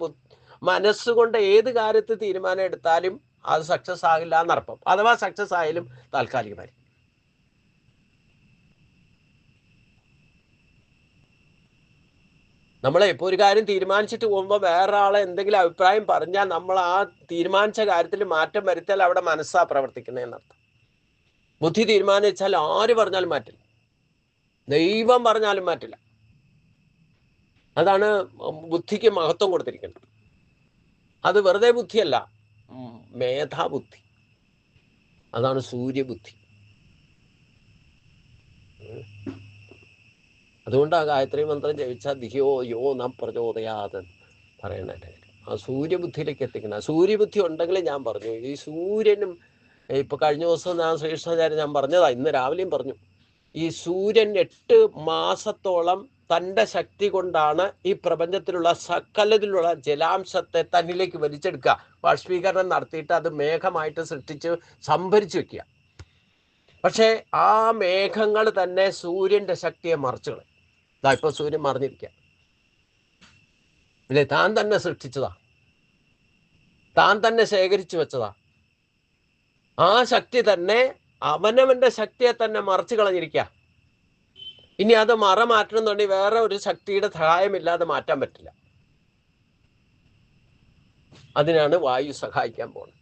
മനസ്സുകൊണ്ട് ഏത് കാര്യത്തിൽ തീരുമാനം എടുത്താലും അത് സക്സസ് ആകില്ല എന്നർത്ഥം. അഥവാ സക്സസ് ആയാലും താൽക്കാലികമായി. നമ്മളെ ഇപ്പോൾ ഒരു കാര്യം തീരുമാനിച്ചിട്ട് പോകുമ്പോൾ വേറൊരാളെ എന്തെങ്കിലും അഭിപ്രായം പറഞ്ഞാൽ നമ്മൾ ആ തീരുമാനിച്ച കാര്യത്തിൽ മാറ്റം വരുത്തിയാൽ അവിടെ മനസ്സാ പ്രവർത്തിക്കുന്നതെന്നർത്ഥം. ബുദ്ധി തീരുമാനിച്ചാൽ ആര് പറഞ്ഞാലും മാറ്റില്ല, ദൈവം പറഞ്ഞാലും മാറ്റില്ല. അതാണ് ബുദ്ധിക്ക് മഹത്വം കൊടുത്തിരിക്കുന്നത്. അത് വെറുതെ ബുദ്ധിയല്ല, മേധാബുദ്ധി. അതാണ് സൂര്യബുദ്ധി. അതുകൊണ്ട് ആ ഗായത്രി മന്ത്രം ജപിച്ചാൽ ധിയോ യോ ന പ്രചോദയാത് പറയണേ. ആ സൂര്യബുദ്ധിയിലേക്ക് എത്തിക്കണം. സൂര്യബുദ്ധി ഉണ്ടെങ്കിൽ, ഞാൻ പറഞ്ഞു, ഈ സൂര്യനും ഇപ്പൊ കഴിഞ്ഞ ദിവസം ഞാൻ ശ്രീകൃഷ്ണാചാര്യ ഞാൻ പറഞ്ഞതാ, ഇന്ന് രാവിലെയും പറഞ്ഞു, ഈ സൂര്യൻ 8 മാസത്തോളം തൻ്റെ ശക്തി കൊണ്ടാണ് ഈ പ്രപഞ്ചത്തിലുള്ള സകലത്തിലുള്ള ജലാംശത്തെ തന്നിലേക്ക് വലിച്ചെടുക്കുക. ബാഷ്പീകരണം നടത്തിയിട്ട് അത് മേഘമായിട്ട് സൃഷ്ടിച്ച് സംഭരിച്ചു വെക്കുക. പക്ഷേ ആ മേഘങ്ങൾ തന്നെ സൂര്യന്റെ ശക്തിയെ മറിച്ചു കളയും. ഇപ്പൊ സൂര്യൻ മറിഞ്ഞിരിക്കുക ഇല്ലേ? താൻ തന്നെ സൃഷ്ടിച്ചതാ, താൻ തന്നെ ശേഖരിച്ചു വെച്ചതാ. ആ ശക്തി തന്നെ അവനവന്റെ ശക്തിയെ തന്നെ മറിച്ചു കളഞ്ഞിരിക്കുക. ഇനി അത് മാറ്റണമെന്നുണ്ടെങ്കിൽ വേറെ ഒരു ശക്തിയുടെ സഹായമില്ലാതെ മാറ്റാൻ പറ്റില്ല. അതിനാണ് വായു സഹായിക്കാൻ പോകുന്നത്.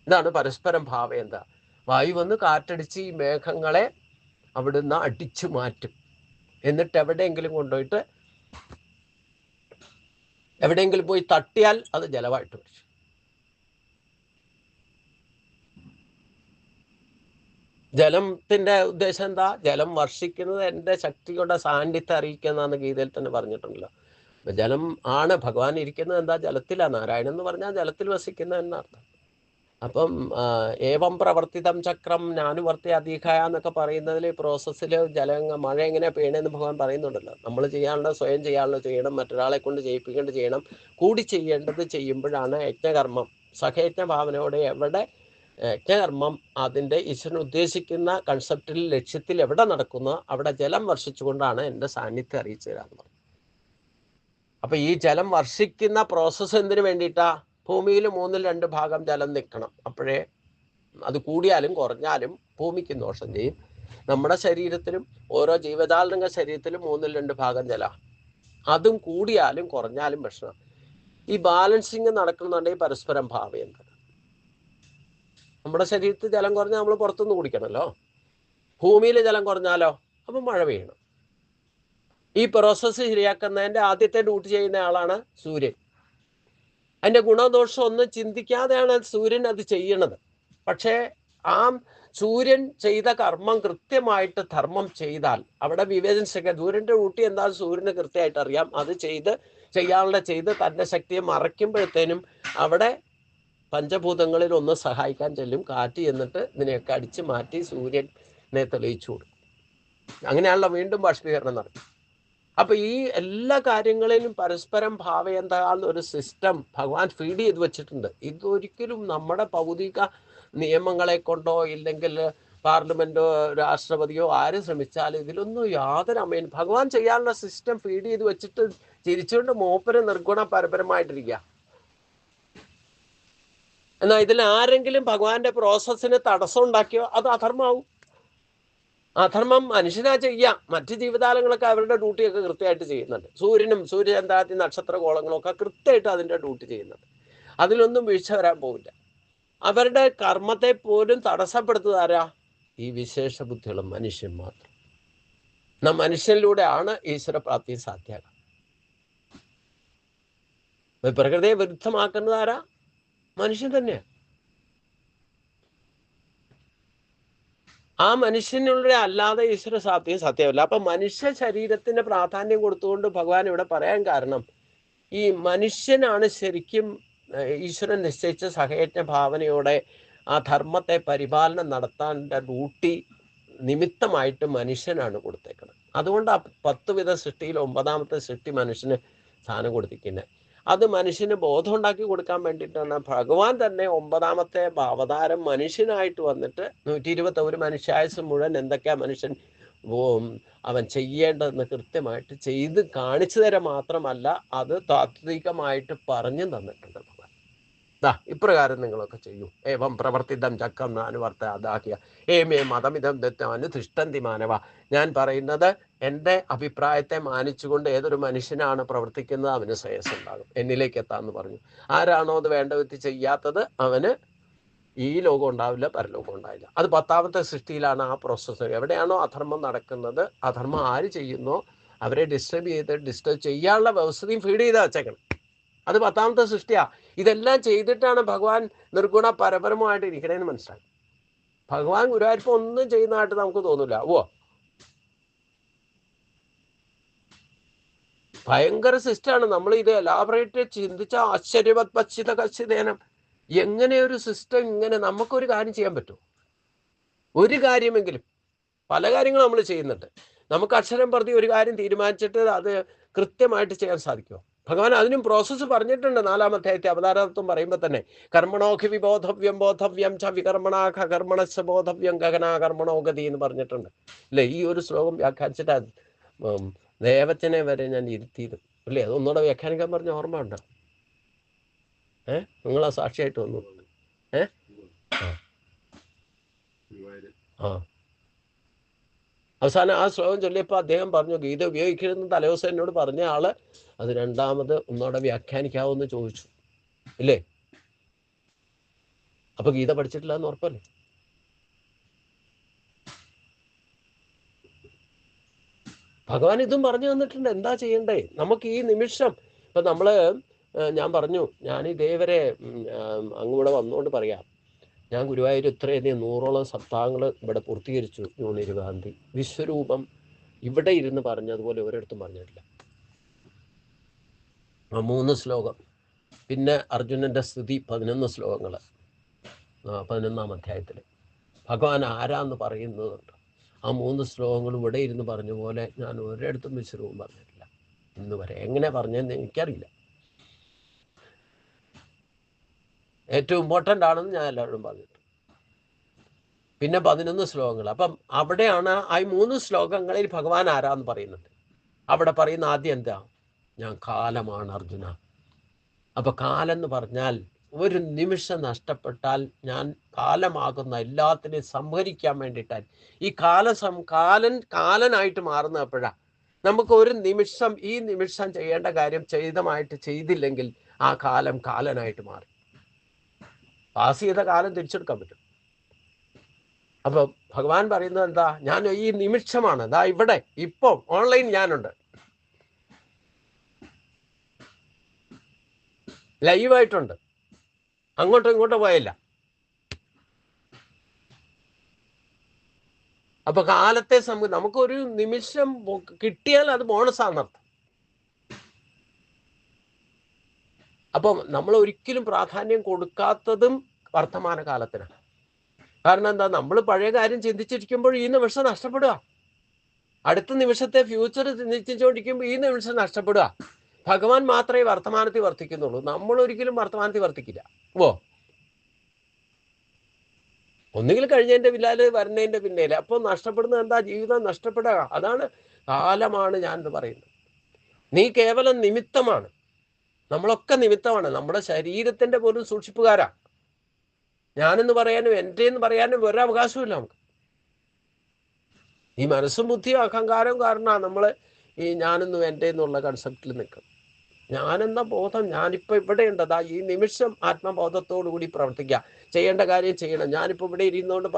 ഇതാണ് പരസ്പരം ഭാവേന്ത. വായു വന്ന് കാറ്റടിച്ച് ഈ മേഘങ്ങളെ അവിടുന്ന് അടിച്ചു മാറ്റും. എന്നിട്ട് എവിടെയെങ്കിലും കൊണ്ടുപോയിട്ട് എവിടെയെങ്കിലും പോയി തട്ടിയാൽ അത് ജലമായിട്ട് വരും. ജലത്തിന്റെ ഉദ്ദേശം എന്താ? ജലം വർഷിക്കുന്നത് എൻ്റെ ശക്തിയുടെ സാന്നിധ്യം അറിയിക്കുന്നതെന്ന് ഗീതയിൽ തന്നെ പറഞ്ഞിട്ടുണ്ടല്ലോ. ജലം ആണ് ഭഗവാൻ ഇരിക്കുന്നത്. എന്താ? ജലത്തിലാണ്. നാരായണൻ എന്ന് പറഞ്ഞാൽ ജലത്തിൽ വസിക്കുന്ന എന്നർത്ഥം. അപ്പം ഏവം പ്രവർത്തിതം ചക്രം ഞാനുവർത്തി അധീഖയ എന്നൊക്കെ പറയുന്നതിൽ പ്രോസസ്സിൽ മഴ എങ്ങനെ പെയ്യണമെന്ന് ഭഗവാൻ പറയുന്നുണ്ടല്ലോ. നമ്മൾ ചെയ്യാനുള്ളത് സ്വയം ചെയ്യാനുള്ളത് ചെയ്യണം, മറ്റൊരാളെ കൊണ്ട് ചെയ്യിപ്പിക്കേണ്ടത് ചെയ്യണം, കൂടി ചെയ്യേണ്ടത് ചെയ്യുമ്പോഴാണ് യജ്ഞകർമ്മം സഹയജ്ഞ ഭാവനയോടെ. എവിടെ യജ്ഞകർമ്മം അതിൻ്റെ ഈശ്വരൻ ഉദ്ദേശിക്കുന്ന കൺസെപ്റ്റിൽ, ലക്ഷ്യത്തിൽ എവിടെ നടക്കുന്ന അവിടെ ജലം വർഷിച്ചുകൊണ്ടാണ് എൻ്റെ സാന്നിധ്യം അറിയിച്ചു തരാമെന്ന്. അപ്പൊ ഈ ജലം വർഷിക്കുന്ന പ്രോസസ്സ് എന്തിനു വേണ്ടിയിട്ടാ? ഭൂമിയിൽ 2/3 ഭാഗം ജലം നിൽക്കണം. അപ്പോഴേ അത് കൂടിയാലും കുറഞ്ഞാലും ഭൂമിക്ക് ദോഷം ചെയ്യും. നമ്മുടെ ശരീരത്തിലും ഓരോ ജീവജാലങ്ങളുടെ ശരീരത്തിലും 2/3 ഭാഗം ജലം. അതും കൂടിയാലും കുറഞ്ഞാലും പ്രശ്നം. ഈ ബാലൻസിങ് നടക്കുന്നുണ്ടെങ്കിൽ പരസ്പരം ഭാവയുണ്ട്. നമ്മുടെ ശരീരത്തിൽ ജലം കുറഞ്ഞാൽ നമ്മൾ പുറത്തുനിന്ന് കുടിക്കണമല്ലോ. ഭൂമിയിൽ ജലം കുറഞ്ഞാലോ അപ്പം മഴ പെയ്യണം. ഈ പ്രോസസ്സ് ശരിയാക്കുന്നതിൻ്റെ ആദ്യത്തെ ഡ്യൂട്ടി ചെയ്യുന്ന ആളാണ് സൂര്യൻ. അതിൻ്റെ ഗുണദോഷം ഒന്നും ചിന്തിക്കാതെയാണ് സൂര്യൻ അത് ചെയ്യണത്. പക്ഷേ ആ സൂര്യൻ ചെയ്ത കർമ്മം കൃത്യമായിട്ട് ധർമ്മം ചെയ്താൽ അവിടെ വിവേചന സൂര്യൻ്റെ ഡ്യൂട്ടി എന്താ? സൂര്യന് കൃത്യമായിട്ട് അറിയാം. അത് ചെയ്യാനുള്ള തൻ്റെ ശക്തിയെ മറയ്ക്കുമ്പോഴത്തേനും അവിടെ പഞ്ചഭൂതങ്ങളിൽ ഒന്ന് സഹായിക്കാൻ ചെല്ലും. കാറ്റ് എന്നിട്ട് ഇതിനെയൊക്കെ അടിച്ചു മാറ്റി സൂര്യനെ തെളിയിച്ചു കൊടുക്കും. അങ്ങനെയാണല്ലോ വീണ്ടും ബാഷ്പീകരണം നടക്കും. അപ്പൊ ഈ എല്ലാ കാര്യങ്ങളിലും പരസ്പരം ഭാവയന്താകുന്ന ഒരു സിസ്റ്റം ഭഗവാൻ ഫീഡ് ചെയ്ത് വെച്ചിട്ടുണ്ട്. ഇതൊരിക്കലും നമ്മുടെ ഭൗതിക നിയമങ്ങളെ കൊണ്ടോ ഇല്ലെങ്കിൽ പാർലമെന്റോ രാഷ്ട്രപതിയോ ആരും ശ്രമിച്ചാലും ഇതിലൊന്നും യാതൊരു ഭഗവാൻ ചെയ്യാനുള്ള സിസ്റ്റം ഫീഡ് ചെയ്ത് വെച്ചിട്ട് ചിരിച്ചുകൊണ്ട് മൂപ്പര് നിർഗുണ പരപരമായിട്ടിരിക്കുക. എന്നാൽ ഇതിൽ ആരെങ്കിലും ഭഗവാന്റെ പ്രോസസ്സിന് തടസ്സം ഉണ്ടാക്കിയോ അത് അധർമ്മാവും. അധർമ്മം മനുഷ്യനാ ചെയ്യാം. മറ്റ് ജീവജാലങ്ങളൊക്കെ അവരുടെ ഡ്യൂട്ടിയൊക്കെ കൃത്യമായിട്ട് ചെയ്യുന്നുണ്ട്. സൂര്യചന്ദ്രാദി നക്ഷത്ര ഗോളങ്ങളും ഒക്കെ കൃത്യമായിട്ട് അതിൻ്റെ ഡ്യൂട്ടി ചെയ്യുന്നുണ്ട്. അതിലൊന്നും വീഴ്ച വരാൻ പോവില്ല. അവരുടെ കർമ്മത്തെ പോലും തടസ്സപ്പെടുത്തുന്നതാരാ? ഈ വിശേഷ ബുദ്ധികളും മനുഷ്യൻ മാത്രം. എന്നാൽ മനുഷ്യനിലൂടെയാണ് ഈശ്വരപ്രാപ്തി സാധ്യമാകുക. പ്രകൃതിയെ വിരുദ്ധമാക്കുന്നതാരാ? മനുഷ്യൻ തന്നെയാണ്. ആ മനുഷ്യനുള്ള അല്ലാതെ ഈശ്വര പ്രാപ്തിയും സത്യമല്ല. അപ്പൊ മനുഷ്യ ശരീരത്തിന് പ്രാധാന്യം കൊടുത്തുകൊണ്ട് ഭഗവാൻ ഇവിടെ പറയാൻ കാരണം, ഈ മനുഷ്യനാണ് ശരിക്കും ഈശ്വരൻ നിശ്ചയിച്ച സഹയജ്ഞ ഭാവനയോടെ ആ ധർമ്മത്തെ പരിപാലനം നടത്താൻ ഡ്യൂട്ടി നിമിത്തമായിട്ട് മനുഷ്യനാണ് കൊടുത്തേക്കുന്നത്. അതുകൊണ്ട് ആ 10 വിധ സൃഷ്ടിയിൽ 9ാമത്തെ സൃഷ്ടി മനുഷ്യന് സ്ഥാനം കൊടുത്തിരിക്കുന്നത്. അത് മനുഷ്യന് ബോധം ഉണ്ടാക്കി കൊടുക്കാൻ വേണ്ടിയിട്ടാണ് ഭഗവാൻ തന്നെ 9ാമത്തെ അവതാരം മനുഷ്യനായിട്ട് വന്നിട്ട് 121 മനുഷ്യായുസ് മുഴുവൻ എന്തൊക്കെയാ മനുഷ്യൻ അവൻ ചെയ്യേണ്ടതെന്ന് കൃത്യമായിട്ട് ചെയ്ത് കാണിച്ചു തരാൻ മാത്രമല്ല, അത് താത്വികമായിട്ട് പറഞ്ഞു തന്നിട്ടുണ്ട് ഭഗവാൻ. ഇപ്രകാരം നിങ്ങളൊക്കെ ചെയ്യൂ. ഏവം പ്രവർത്തിതം ചക്രം അനുവർത്ത അതാക്കിയ ഏമേ മതമിതം ദത്താന് തിഷ്ടന്തി മാനവ. ഞാൻ പറയുന്നത് എൻ്റെ അഭിപ്രായത്തെ മാനിച്ചുകൊണ്ട് ഏതൊരു മനുഷ്യനാണ് പ്രവർത്തിക്കുന്നത് അവന് ശ്രേയസ് ഉണ്ടാകും, എന്നിലേക്ക് എത്താമെന്ന് പറഞ്ഞു. ആരാണോ അത് വേണ്ട വിധത്തിൽ ചെയ്യാത്തത് അവന് ഈ ലോകം ഉണ്ടാവില്ല, പരലോകം ഉണ്ടാവില്ല. അത് 10ാമത്തെ സൃഷ്ടിയിലാണ് ആ പ്രോസസ്സ്. എവിടെയാണോ അധർമ്മം നടക്കുന്നത്, അധർമ്മം ആര് ചെയ്യുന്നോ അവരെ ഡിസ്റ്റർബ് ചെയ്യാനുള്ള വ്യവസ്ഥയും ഫീഡ് ചെയ്താൽ വെച്ചേക്കണം. അത് 10ാമത്തെ സൃഷ്ടിയാ. ഇതെല്ലാം ചെയ്തിട്ടാണ് ഭഗവാൻ നിർഗുണ പരപരമായിട്ട് ഇരിക്കണേന്ന് മനസ്സിലാക്കി. ഭഗവാൻ ഗുരുവായൂരപ്പ ഒന്നും ചെയ്യുന്നതായിട്ട് നമുക്ക് തോന്നില്ല. ഭയങ്കര സിസ്റ്റമാണ്. നമ്മൾ ഇത് എലാബറേറ്റ് ചിന്തിച്ച ആശ്ചര്യവത് പശ്ചിത കശ്ചിതേനം. എങ്ങനെ ഒരു സിസ്റ്റം ഇങ്ങനെ നമുക്കൊരു കാര്യം ചെയ്യാൻ പറ്റും? ഒരു കാര്യമെങ്കിലും. പല കാര്യങ്ങളും നമ്മൾ ചെയ്യുന്നുണ്ട്. നമുക്ക് അക്ഷരം പ്രതി ഒരു കാര്യം തീരുമാനിച്ചിട്ട് അത് കൃത്യമായിട്ട് ചെയ്യാൻ സാധിക്കുമോ? ഭഗവാൻ അതിനും പ്രോസസ്സ് പറഞ്ഞിട്ടുണ്ട്. 4ാം അധ്യായത്തെ അവതാരത്വം പറയുമ്പോൾ തന്നെ കർമ്മണോഖി വിബോധവ്യം ബോധവ്യം ച വികർമ്മണാഖ കർമ്മണസ് ബോധവ്യം ഗഗനാകർമ്മണോ ഗതി എന്ന് പറഞ്ഞിട്ടുണ്ട് അല്ലേ? ഈ ഒരു ശ്ലോകം വ്യാഖ്യാനിച്ചിട്ട് ദേവച്ചനെ വരെ ഞാൻ ഇരുത്തിയത് അല്ലേ? അതൊന്നുകൂടെ വ്യാഖ്യാനിക്കാൻ പറഞ്ഞ ഓർമ്മ ഉണ്ടോ? നിങ്ങളാ സാക്ഷിയായിട്ട് വന്നു. അവസാനം ആ ശ്ലോകം ചൊല്ലിയപ്പോൾ അദ്ദേഹം പറഞ്ഞു, ഗീത ഉപയോഗിക്കരുതെന്ന് തലേദിവസം എന്നോട് പറഞ്ഞ ആള് അത് 2ാമത് ഒന്നോടെ വ്യാഖ്യാനിക്കാവോന്ന് ചോദിച്ചു ഇല്ലേ? അപ്പൊ ഗീത പഠിച്ചിട്ടില്ല എന്ന് ഉറപ്പല്ലേ? ഭഗവാൻ ഇതും പറഞ്ഞു തന്നിട്ടുണ്ട്. എന്താ ചെയ്യണ്ടേ നമുക്ക് ഈ നിമിഷം? ഇപ്പൊ ഞാൻ പറഞ്ഞു, ഞാൻ ഇതേവരെ അങ്ങൂടെ വന്നുകൊണ്ട് പറയാം, ഞാൻ ഗുരുവായൂർ ഇത്രയധികം 100ഓളം സപ്താഹങ്ങൾ ഇവിടെ പൂർത്തീകരിച്ചു. ജൂൺ 20-ാം തീയതി വിശ്വരൂപം ഇവിടെ ഇരുന്ന് പറഞ്ഞതുപോലെ ഒരിടത്തും പറഞ്ഞിട്ടില്ല. ആ 3 ശ്ലോകം, പിന്നെ അർജുനന്റെ സ്തുതി 11 ശ്ലോകങ്ങൾ 11ാം അധ്യായത്തിൽ ഭഗവാൻ ആരാന്ന് പറയുന്നതുണ്ട്. ആ 3 ശ്ലോകങ്ങൾ ഇവിടെ ഇരുന്ന് പറഞ്ഞ പോലെ ഞാൻ ഒരിടത്തും വിശ്വരൂപം പറഞ്ഞിട്ടില്ല ഇന്ന് വരെ. എങ്ങനെ പറഞ്ഞതെന്ന് എനിക്കറിയില്ല. ഏറ്റവും ഇമ്പോർട്ടൻ്റ് ആണെന്ന് ഞാൻ എല്ലാവരോടും പറഞ്ഞിട്ടുണ്ട്. പിന്നെ 11 ശ്ലോകങ്ങൾ. അപ്പം അവിടെയാണ് ആ 3 ശ്ലോകങ്ങളിൽ ഭഗവാൻ ആരാന്ന് പറയുന്നുണ്ട്. അവിടെ പറയുന്ന ആദ്യം എന്താ? ഞാൻ കാലമാണ് അർജുന. അപ്പൊ കാലം എന്ന് പറഞ്ഞാൽ ഒരു നിമിഷം നഷ്ടപ്പെട്ടാൽ ഞാൻ കാലമാകുന്ന എല്ലാത്തിനെയും സംഹരിക്കാൻ വേണ്ടിയിട്ടാണ് ഈ കാലനായിട്ട് മാറുന്ന. എപ്പോഴാ നമുക്ക് ഒരു നിമിഷം ഈ നിമിഷം ചെയ്യേണ്ട കാര്യം ചെയ്തില്ലെങ്കിൽ ആ കാലനായിട്ട് മാറി. പാസ് ചെയ്ത കാലം തിരിച്ചെടുക്കാൻ പറ്റും. അപ്പൊ ഭഗവാൻ പറയുന്നത് എന്താ? ഞാൻ ഈ നിമിഷമാണ്, ഇവിടെ ഇപ്പം ഓൺലൈൻ ഞാനുണ്ട്, ലൈവായിട്ടുണ്ട്, അങ്ങോട്ടും ഇങ്ങോട്ടും പോയില്ല. അപ്പൊ കാലത്തെ നമുക്കൊരു നിമിഷം കിട്ടിയാൽ അത് ബോണസാണെന്നർത്ഥം. അപ്പം നമ്മൾ ഒരിക്കലും പ്രാധാന്യം കൊടുക്കാത്തതും വർത്തമാന കാലത്തിനാണ്. കാരണം എന്താ? നമ്മൾ പഴയ കാര്യം ചിന്തിച്ചിരിക്കുമ്പോൾ ഈ നിമിഷം നഷ്ടപ്പെടുക. അടുത്ത നിമിഷത്തെ ഫ്യൂച്ചർ ചിന്തിച്ചുകൊണ്ടിരിക്കുമ്പോൾ ഈ നിമിഷം നഷ്ടപ്പെടുക. ഭഗവാൻ മാത്രമേ വർത്തമാനത്തിൽ വർത്തിക്കുന്നുള്ളൂ. നമ്മൾ ഒരിക്കലും വർത്തമാനത്തിൽ വർത്തിക്കില്ല. ഒന്നുകിൽ കഴിഞ്ഞതിൻ്റെ പിന്നാലെ വരുന്നതിൻ്റെ പിന്നേലെ. അപ്പോൾ നഷ്ടപ്പെടുന്നത് എന്താ? ജീവിതം നഷ്ടപ്പെടുക. അതാണ് കാലമാണ് ഞാൻ എന്ന് പറയുന്നത്. നീ കേവലം നിമിത്തമാണ്. നമ്മളൊക്കെ നിമിത്തമാണ്. നമ്മുടെ ശരീരത്തിൻ്റെ പോലും സൂക്ഷിപ്പുകാരാ. ഞാനെന്ന് പറയാനും എൻ്റെ എന്ന് പറയാനും ഒരവകാശമില്ല നമുക്ക്. ഈ മനസ്സും ബുദ്ധിയും അഹങ്കാരവും കാരണമാണ് നമ്മൾ ഈ ഞാനെന്നും എൻ്റെ എന്നുള്ള കൺസെപ്റ്റിൽ നിൽക്കുന്നത്. ഞാനെന്ന ബോധം ഞാനിപ്പോൾ ഇവിടെ ഉണ്ടതാ ഈ നിമിഷം ആത്മബോധത്തോടു കൂടി പ്രവർത്തിക്കുക. ചെയ്യേണ്ട കാര്യം ചെയ്യണം. ഞാനിപ്പോൾ ഇവിടെ ഇരുന്നുകൊണ്ട്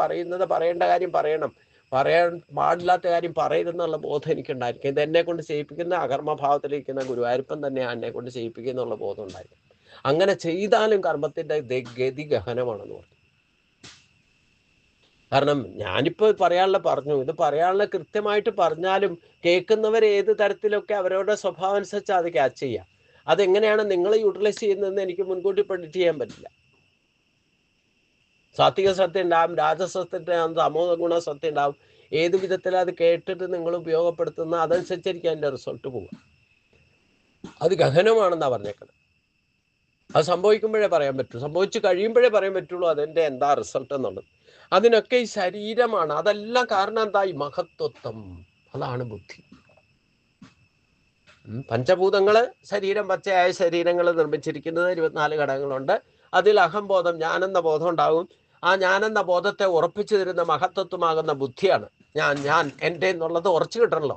പറയേണ്ട കാര്യം പറയണം, പറയാൻ പാടില്ലാത്ത കാര്യം പറയരുതെന്നുള്ള ബോധം എനിക്കുണ്ടായിരിക്കും. ഇത് എന്നെ കൊണ്ട് ചെയ്യിപ്പിക്കുന്ന അകർമ്മഭാവത്തിലിരിക്കുന്ന ഗുരുവായൂരപ്പൻ തന്നെയാണ് എന്നെ കൊണ്ട് ചെയ്യിപ്പിക്കുന്നുള്ള ബോധം ഉണ്ടായിരിക്കും. അങ്ങനെ ചെയ്താലും കർമ്മത്തിൻ്റെ ഗതി ഗഹനമാണെന്ന് പറഞ്ഞു. കാരണം ഞാനിപ്പോൾ പറയാനുള്ള പറഞ്ഞു, ഇത് പറയാനുള്ള കൃത്യമായിട്ട് പറഞ്ഞാലും കേൾക്കുന്നവർ ഏത് തരത്തിലൊക്കെ അവരവരുടെ സ്വഭാവം അനുസരിച്ച് അത് ക്യാച്ച് ചെയ്യുക. അതെങ്ങനെയാണ് നിങ്ങൾ യൂട്ടിലൈസ് ചെയ്യുന്നതെന്ന് എനിക്ക് മുൻകൂട്ടി പ്രെഡിക്റ്റ് ചെയ്യാൻ പറ്റില്ല. സാത്വിക സത്യം ഉണ്ടാവും, രാജസത്വത്തിൻ്റെ തമോ ഗുണ സത്യം ഉണ്ടാവും. ഏത് വിധത്തിൽ അത് കേട്ടിട്ട് നിങ്ങൾ ഉപയോഗപ്പെടുത്തുന്ന അതനുസരിച്ചായിരിക്കും അതിൻ്റെ റിസൾട്ട് പോവുക. അത് ഗഹനമാണെന്നാണ് പറഞ്ഞേക്കുന്നത്. അത് സംഭവിക്കുമ്പോഴേ പറയാൻ പറ്റൂ, സംഭവിച്ചു കഴിയുമ്പോഴേ പറയാൻ പറ്റുള്ളൂ അതിൻ്റെ എന്താ റിസൾട്ട് എന്നുള്ളത്. അതിനൊക്കെ ഈ ശരീരമാണ്. അതെല്ലാം കാരണം എന്താ? ഈ മഹത്വത്വം. അതാണ് ബുദ്ധി. പഞ്ചഭൂതങ്ങൾ ശരീരം, പച്ചയായ ശരീരങ്ങൾ നിർമ്മിച്ചിരിക്കുന്നത് 24 ഘടകങ്ങളുണ്ട്. അതിൽ അഹംബോധം, ഞാനെന്ന ബോധം ഉണ്ടാകും. ആ ഞാനെന്ന ബോധത്തെ ഉറപ്പിച്ചു തരുന്ന മഹത്വത്വമാകുന്ന ബുദ്ധിയാണ്. ഞാൻ എൻ്റെ എന്നുള്ളത് ഉറച്ചു കിട്ടണല്ലോ.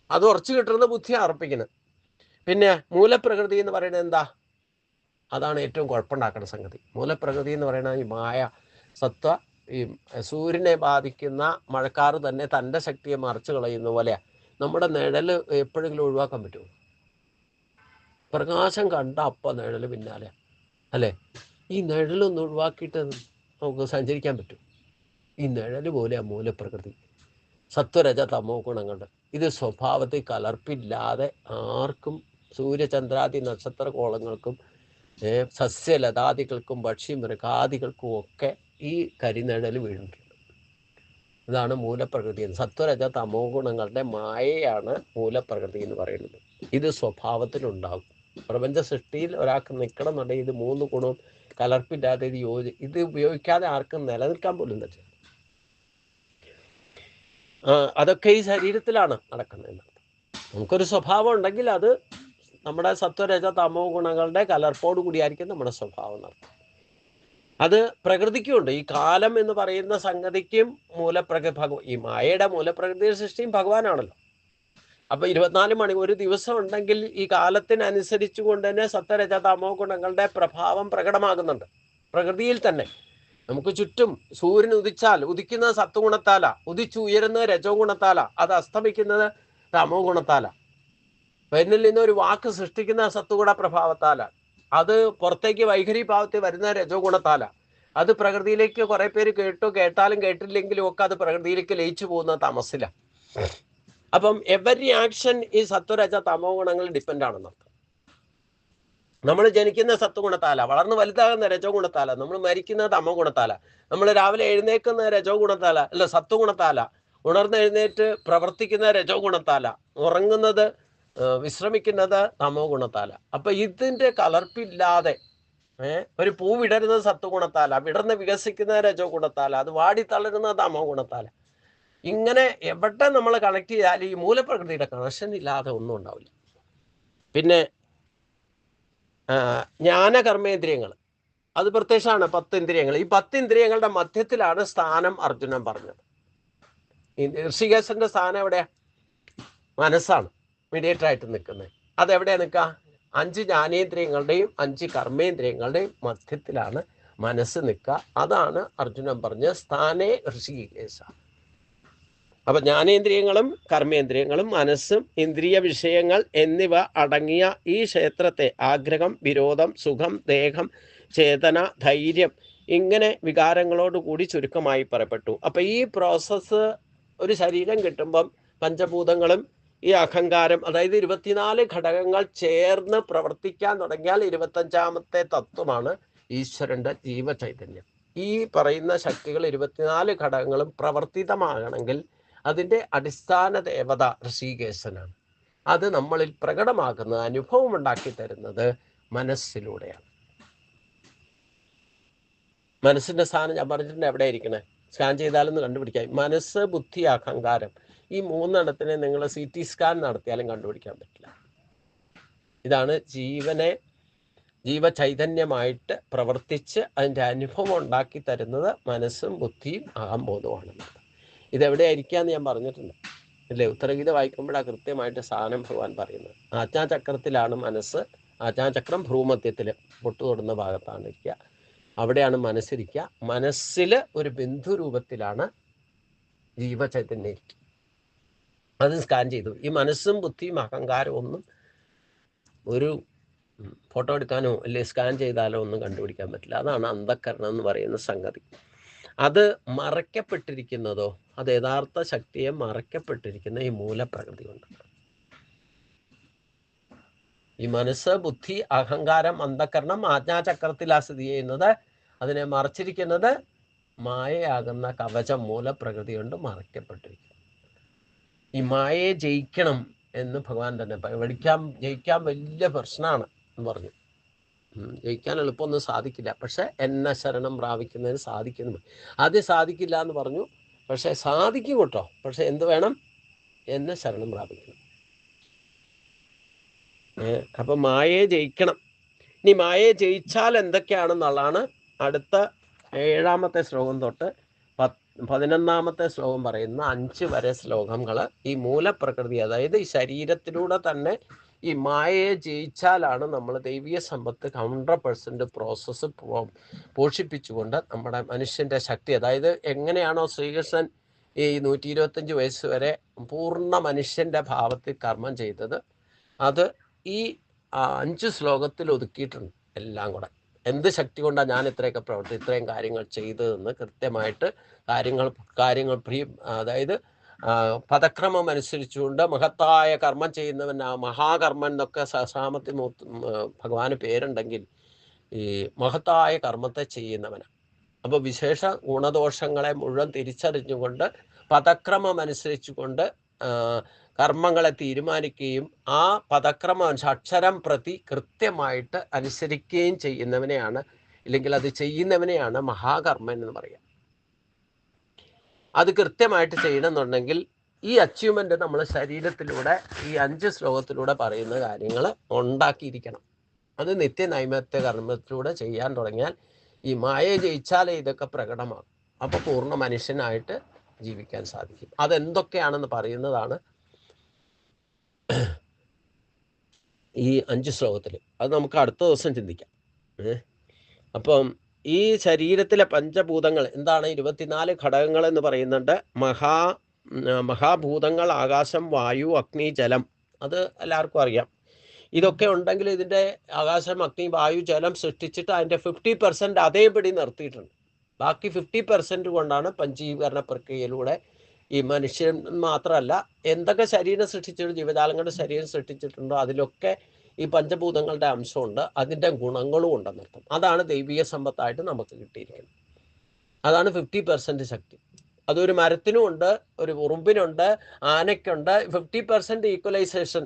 അത് ഉറച്ചു കിട്ടുന്നത് ബുദ്ധിയാണ് അർപ്പിക്കുന്നത്. പിന്നെ മൂലപ്രകൃതി എന്ന് പറയുന്നത് എന്താ? അതാണ് ഏറ്റവും കുഴപ്പമുണ്ടാക്കുന്ന സംഗതി. മൂലപ്രകൃതി എന്ന് പറയുന്നത് ഈ മായ സത്വ, ഈ സൂര്യനെ ബാധിക്കുന്ന മഴക്കാറ് തന്നെ തൻ്റെ ശക്തിയെ മറിച്ച് കളയുന്ന പോലെയാണ്. നമ്മുടെ നിഴൽ എപ്പോഴെങ്കിലും ഒഴിവാക്കാൻ പറ്റുമോ? പ്രകാശം കണ്ട അപ്പം നിഴൽ പിന്നാലെ അല്ലേ? ഈ നിഴലൊന്ന് ഒഴിവാക്കിയിട്ട് നമുക്ക് സഞ്ചരിക്കാൻ പറ്റും? ഈ നിഴൽ പോലെയാണ് മൂലപ്രകൃതി. സത്വരജ തമോ ഗുണങ്ങളുണ്ട്. ഇത് സ്വഭാവത്തിൽ കലർപ്പില്ലാതെ ആർക്കും, സൂര്യചന്ദ്രാദി നക്ഷത്ര കോളങ്ങൾക്കും സസ്യലതാദികൾക്കും പക്ഷി മൃഗാദികൾക്കും ഒക്കെ ഈ കരിനിഴൽ വീണിട്ടുണ്ട്. ഇതാണ് മൂലപ്രകൃതി. സത്വരജ തമോ ഗുണങ്ങളുടെ മായയാണ് മൂലപ്രകൃതി എന്ന് പറയുന്നത്. ഇത് സ്വഭാവത്തിലുണ്ടാകും. പ്രപഞ്ച സൃഷ്ടിയിൽ ഒരാൾക്ക് നിൽക്കണം എന്നുണ്ടെങ്കിൽ ഇത് 3 ഗുണവും കലർപ്പില്ലാതെ ഇത് ഉപയോഗിക്കാതെ ആർക്കും നിലനിൽക്കാൻ പോലും പറ്റില്ല. അതൊക്കെ ഈ ശരീരത്തിലാണ് നടക്കുന്നത്. നമുക്കൊരു സ്വഭാവം ഉണ്ടെങ്കിൽ അത് നമ്മുടെ സത്വരജ തമോ ഗുണങ്ങളുടെ കലർപ്പോട് കൂടിയായിരിക്കും നമ്മുടെ സ്വഭാവം നടത്തുന്നത്. അത് പ്രകൃതിക്കുമുണ്ട്. ഈ കാലം എന്ന് പറയുന്ന സംഗതിക്കും ഈ മായയുടെ മൂലപ്രകൃതിയുടെ സൃഷ്ടിയും ഭഗവാനാണല്ലോ. അപ്പൊ 24 മണി ഒരു ദിവസം ഉണ്ടെങ്കിൽ ഈ കാലത്തിനനുസരിച്ച് കൊണ്ട് തന്നെ സത്വരജ തമോ ഗുണങ്ങളുടെ പ്രഭാവം പ്രകടമാകുന്നുണ്ട് പ്രകൃതിയിൽ തന്നെ. നമുക്ക് ചുറ്റും സൂര്യൻ ഉദിക്കുന്നത് സത്വഗുണത്താല, ഉദിച്ചുയരുന്നത് രജോ ഗുണത്താല, അത് അസ്തമിക്കുന്നത് തമോ ഗുണത്താല. എന്നിൽ നിന്ന് ഒരു വാക്ക് സൃഷ്ടിക്കുന്ന സത്വഗുണ പ്രഭാവത്താല, അത് പുറത്തേക്ക് വൈഖരി ഭാവത്തിൽ വരുന്ന രജോ ഗുണത്താല, അത് പ്രകൃതിയിലേക്ക് കുറെ പേര് കേട്ടാലും കേട്ടില്ലെങ്കിലും ഒക്കെ അത് പ്രകൃതിയിലേക്ക് ലയിച്ചു പോകുന്ന തമസില. അപ്പം എവരി ആക്ഷൻ ഈ സത്വരജ തമോ ഗുണങ്ങൾ ഡിപ്പെൻഡ് ആണെന്നർത്ഥം. നമ്മൾ ജനിക്കുന്ന സത്വഗുണത്താല, വളർന്ന് വലുതാകുന്ന രജോ ഗുണത്താല, നമ്മൾ മരിക്കുന്ന തമോ ഗുണത്താല, നമ്മൾ രാവിലെ എഴുന്നേക്കുന്ന രജോ ഗുണത്താല അല്ല സത്വഗുണത്താല, ഉണർന്നെഴുന്നേറ്റ് പ്രവർത്തിക്കുന്ന രജോ ഗുണത്താല, ഉറങ്ങുന്നത് വിശ്രമിക്കുന്നത് തമോ ഗുണത്താല. അപ്പൊ ഇതിന്റെ കലർപ്പില്ലാതെ ഒരു പൂ വിടരുന്നത് സത്വഗുണത്താല, വിടർന്ന് വികസിക്കുന്ന രജോ ഗുണത്താല, അത് വാടിത്തളരുന്നത് തമോ ഗുണത്താല. ഇങ്ങനെ എവിടെ നമ്മൾ കണക്ട് ചെയ്താൽ ഈ മൂലപ്രകൃതിയുടെ കണക്ഷൻ ഇല്ലാതെ ഒന്നും ഉണ്ടാവില്ല. പിന്നെ ജ്ഞാനകർമ്മേന്ദ്രിയങ്ങൾ, അത് പ്രത്യക്ഷമാണ് 10 ഇന്ദ്രിയങ്ങൾ. ഈ 10 ഇന്ദ്രിയങ്ങളുടെ മധ്യത്തിലാണ് സ്ഥാനം അർജുനൻ പറഞ്ഞത്. ഈ ഋഷികേശന്റെ സ്ഥാനം എവിടെയാ? മനസ്സാണ് മീഡിയേറ്റർ ആയിട്ട് നിൽക്കുന്നത്. അതെവിടെയാ നിൽക്കുക? 5 ജ്ഞാനേന്ദ്രിയങ്ങളുടെയും 5 കർമ്മേന്ദ്രിയങ്ങളുടെയും മധ്യത്തിലാണ് മനസ്സ് നിൽക്കുക. അതാണ് അർജുനൻ പറഞ്ഞ സ്ഥാനേ ഋഷികേശ. അപ്പൊ ജ്ഞാനേന്ദ്രിയങ്ങളും കർമ്മേന്ദ്രിയങ്ങളും മനസ്സും ഇന്ദ്രിയ വിഷയങ്ങൾ എന്നിവ അടങ്ങിയ ഈ ക്ഷേത്രത്തെ ആഗ്രഹം, വിരോധം, സുഖം, ദേഹം, ചേതന, ധൈര്യം, ഇങ്ങനെ വികാരങ്ങളോടുകൂടി ചുരുക്കമായി പറയപ്പെട്ടു. അപ്പൊ ഈ പ്രോസസ്സ് ഒരു ശരീരം കിട്ടുമ്പം പഞ്ചഭൂതങ്ങളും ഈ അഹങ്കാരം, അതായത് 24 ഘടകങ്ങൾ ചേർന്ന് പ്രവർത്തിക്കാൻ തുടങ്ങിയാൽ 25ാമത്തെ തത്വമാണ് ഈശ്വരന്റെ ജീവചൈതന്യം. ഈ പറയുന്ന ശക്തികൾ 24 ഘടകങ്ങളും പ്രവർത്തിതമാകണമെങ്കിൽ അതിൻ്റെ അടിസ്ഥാന ദേവത ഋഷികേശനാണ്. അത് നമ്മളിൽ പ്രകടമാക്കുന്നത്, അനുഭവം ഉണ്ടാക്കി തരുന്നത് മനസ്സിലൂടെയാണ്. മനസ്സിന്റെ സ്ഥാനം ഞാൻ പറഞ്ഞിട്ടുണ്ട് എവിടെ ഇരിക്കണേ, സ്കാൻ ചെയ്താലൊന്നും കണ്ടുപിടിക്കാം. മനസ്സ്, ബുദ്ധി, അഹങ്കാരം, ഈ മൂന്നെണ്ണത്തിനെ നിങ്ങൾ CT സ്കാൻ നടത്തിയാലും കണ്ടുപിടിക്കാൻ പറ്റില്ല. ഇതാണ് ജീവചൈതന്യമായിട്ട് പ്രവർത്തിച്ച് അതിൻ്റെ അനുഭവം ഉണ്ടാക്കി തരുന്നത് മനസ്സും ബുദ്ധിയും അഹംബോധവുമാണ്. ഇതെവിടെയായിരിക്കാന്ന് ഞാൻ പറഞ്ഞിട്ടുണ്ട് അല്ലേ? ഉത്തരഗീത വായിക്കുമ്പോഴാണ് കൃത്യമായിട്ട് സ്ഥാനം ഭഗവാൻ പറയുന്നത്. ആജ്ഞാചക്രത്തിലാണ് മനസ്സ്. ആജ്ഞാചക്രം ഭ്രൂമധ്യത്തിൽ പൊട്ടു തൊടുന്ന ഭാഗത്താണ് ഇരിക്കുക. അവിടെയാണ് മനസ്സിരിക്കുക. മനസ്സിൽ ഒരു ബിന്ദു രൂപത്തിലാണ് ജീവചൈതന്യം ഇരിക്കുക. അത് സ്കാൻ ചെയ്തു. ഈ മനസ്സും ബുദ്ധിയും അഹങ്കാരവും ഒന്നും ഒരു ഫോട്ടോ എടുക്കാനോ അല്ലെ സ്കാൻ ചെയ്താലോ ഒന്നും കണ്ടുപിടിക്കാൻ പറ്റില്ല. അതാണ് അന്ധക്കരണം എന്ന് പറയുന്ന സംഗതി. അത് മറയ്ക്കപ്പെട്ടിരിക്കുന്നതോ, അത് യഥാർത്ഥ ശക്തിയെ മറയ്ക്കപ്പെട്ടിരിക്കുന്ന ഈ മൂലപ്രകൃതി കൊണ്ട്. ഈ മനസ്സ്, ബുദ്ധി, അഹങ്കാരം, അന്ധക്കരണം ആജ്ഞാചക്രത്തിലാണ് സ്ഥിതി ചെയ്യുന്നത്. അതിനെ മറച്ചിരിക്കുന്നത് മായയാകുന്ന കവചം മൂലപ്രകൃതി കൊണ്ട് മറയ്ക്കപ്പെട്ടിരിക്കുന്നു. ഈ മായയെ ജയിക്കണം എന്ന് ഭഗവാൻ തന്നെ ജയിക്കാൻ വലിയ പ്രശ്നമാണ് എന്ന് പറഞ്ഞു. ജയിക്കാൻ എളുപ്പമൊന്നും സാധിക്കില്ല, പക്ഷെ എന്നെ ശരണം പ്രാപിക്കുന്നതിന് സാധിക്കുന്നു. ആദ്യം സാധിക്കില്ല എന്ന് പറഞ്ഞു, പക്ഷെ സാധിക്കും കേട്ടോ. പക്ഷെ എന്ത് വേണം? എന്നെ ശരണം പ്രാപിക്കണം. അപ്പൊ മായയെ ജയിക്കണം. ഇനി മായയെ ജയിച്ചാൽ എന്തൊക്കെയാണെന്നുള്ളതാണ് അടുത്ത 7ാമത്തെ ശ്ലോകം തൊട്ട് 11ാമത്തെ ശ്ലോകം പറയുന്ന 5 വരെ ശ്ലോകങ്ങൾ ഈ മൂലപ്രകൃതി, അതായത് ഈ ശരീരത്തിലൂടെ തന്നെ ഈ മായയെ ജയിച്ചാലാണ് നമ്മൾ ദൈവീയ സമ്പത്ത് 100% പ്രോസസ്സ് പോഷിപ്പിച്ചുകൊണ്ട് നമ്മുടെ മനുഷ്യൻ്റെ ശക്തി, അതായത് എങ്ങനെയാണോ ശ്രീകൃഷ്ണൻ ഈ 125 വയസ്സ് വരെ പൂർണ്ണ മനുഷ്യൻ്റെ ഭാവത്തിൽ കർമ്മം ചെയ്തത്, അത് ഈ 5 ശ്ലോകത്തിൽ ഒതുക്കിയിട്ടുണ്ട്. എല്ലാം കൂടെ എന്ത് ശക്തി കൊണ്ടാണ് ഞാൻ ഇത്രയും കാര്യങ്ങൾ ചെയ്തതെന്ന് കൃത്യമായിട്ട് കാര്യങ്ങൾ അതായത് പദക്രമം അനുസരിച്ചുകൊണ്ട് മഹത്തായ കർമ്മം ചെയ്യുന്നവൻ, മഹാകർമ്മൻ എന്നൊക്കെ സഹസ്രനാമത്തിൽ ഭഗവാന് പേരുണ്ടെങ്കിൽ ഈ മഹത്തായ കർമ്മത്തെ ചെയ്യുന്നവനാണ്. അപ്പോൾ വിശേഷ ഗുണദോഷങ്ങളെ മുഴുവൻ തിരിച്ചറിഞ്ഞുകൊണ്ട് പദക്രമം അനുസരിച്ചുകൊണ്ട് കർമ്മങ്ങളെ തീരുമാനിക്കുകയും ആ പദക്രമം അക്ഷരം പ്രതി കൃത്യമായിട്ട് അനുസരിക്കുകയും ചെയ്യുന്നവനെയാണ്, ഇല്ലെങ്കിൽ അത് ചെയ്യുന്നവനെയാണ് മഹാകർമ്മൻ എന്ന് പറയുക. അത് കൃത്യമായിട്ട് ചെയ്യണമെന്നുണ്ടെങ്കിൽ ഈ അച്ചീവ്മെന്റ് നമ്മൾ ശരീരത്തിലൂടെ ഈ 5 ശ്ലോകത്തിലൂടെ പറയുന്ന കാര്യങ്ങൾ ഉണ്ടാക്കിയിരിക്കണം. അത് നിത്യനൈമിത്യ കർമ്മത്തിലൂടെ ചെയ്യാൻ തുടങ്ങിയാൽ ഈ മായയെ ജയിച്ചാലേ ഇതൊക്കെ പ്രകടമാകും. അപ്പോൾ പൂർണ്ണ മനുഷ്യനായിട്ട് ജീവിക്കാൻ സാധിക്കും. അതെന്തൊക്കെയാണെന്ന് പറയുന്നതാണ് ഈ 5 ശ്ലോകത്തിൽ. അത് നമുക്ക് അടുത്ത ദിവസം ചിന്തിക്കാം. അപ്പം ഈ ശരീരത്തിലെ പഞ്ചഭൂതങ്ങൾ എന്താണ്? 24 ഘടകങ്ങൾ എന്ന് പറയുന്നുണ്ട്. മഹാഭൂതങ്ങൾ ആകാശം, വായു, അഗ്നി, ജലം. അത് എല്ലാവർക്കും അറിയാം. ഇതൊക്കെ ഉണ്ടെങ്കിൽ ഇതിൻ്റെ ആകാശം, അഗ്നി, വായു, ജലം സൃഷ്ടിച്ചിട്ട് അതിൻ്റെ 50% അതേപടി നിർത്തിയിട്ടുണ്ട്. ബാക്കി 50% കൊണ്ടാണ് പഞ്ചീകരണ പ്രക്രിയയിലൂടെ ഈ മനുഷ്യൻ മാത്രമല്ല എന്തൊക്കെ ശരീരം സൃഷ്ടിച്ചിട്ടുണ്ടോ, ജീവജാലങ്ങളുടെ ശരീരം സൃഷ്ടിച്ചിട്ടുണ്ടോ അതിലൊക്കെ ഈ പഞ്ചഭൂതങ്ങളുടെ അംശമുണ്ട്, അതിൻ്റെ ഗുണങ്ങളും ഉണ്ടെന്നർത്ഥം. അതാണ് ദൈവീയ സമ്പത്തായിട്ട് നമുക്ക് കിട്ടിയിരിക്കുന്നത്. അതാണ് 50% ശക്തി. അതൊരു മരത്തിനും ഉണ്ട്, ഒരു ഉറുമ്പിനുണ്ട്, ആനയ്ക്കുണ്ട്. 50% ഈക്വലൈസേഷൻ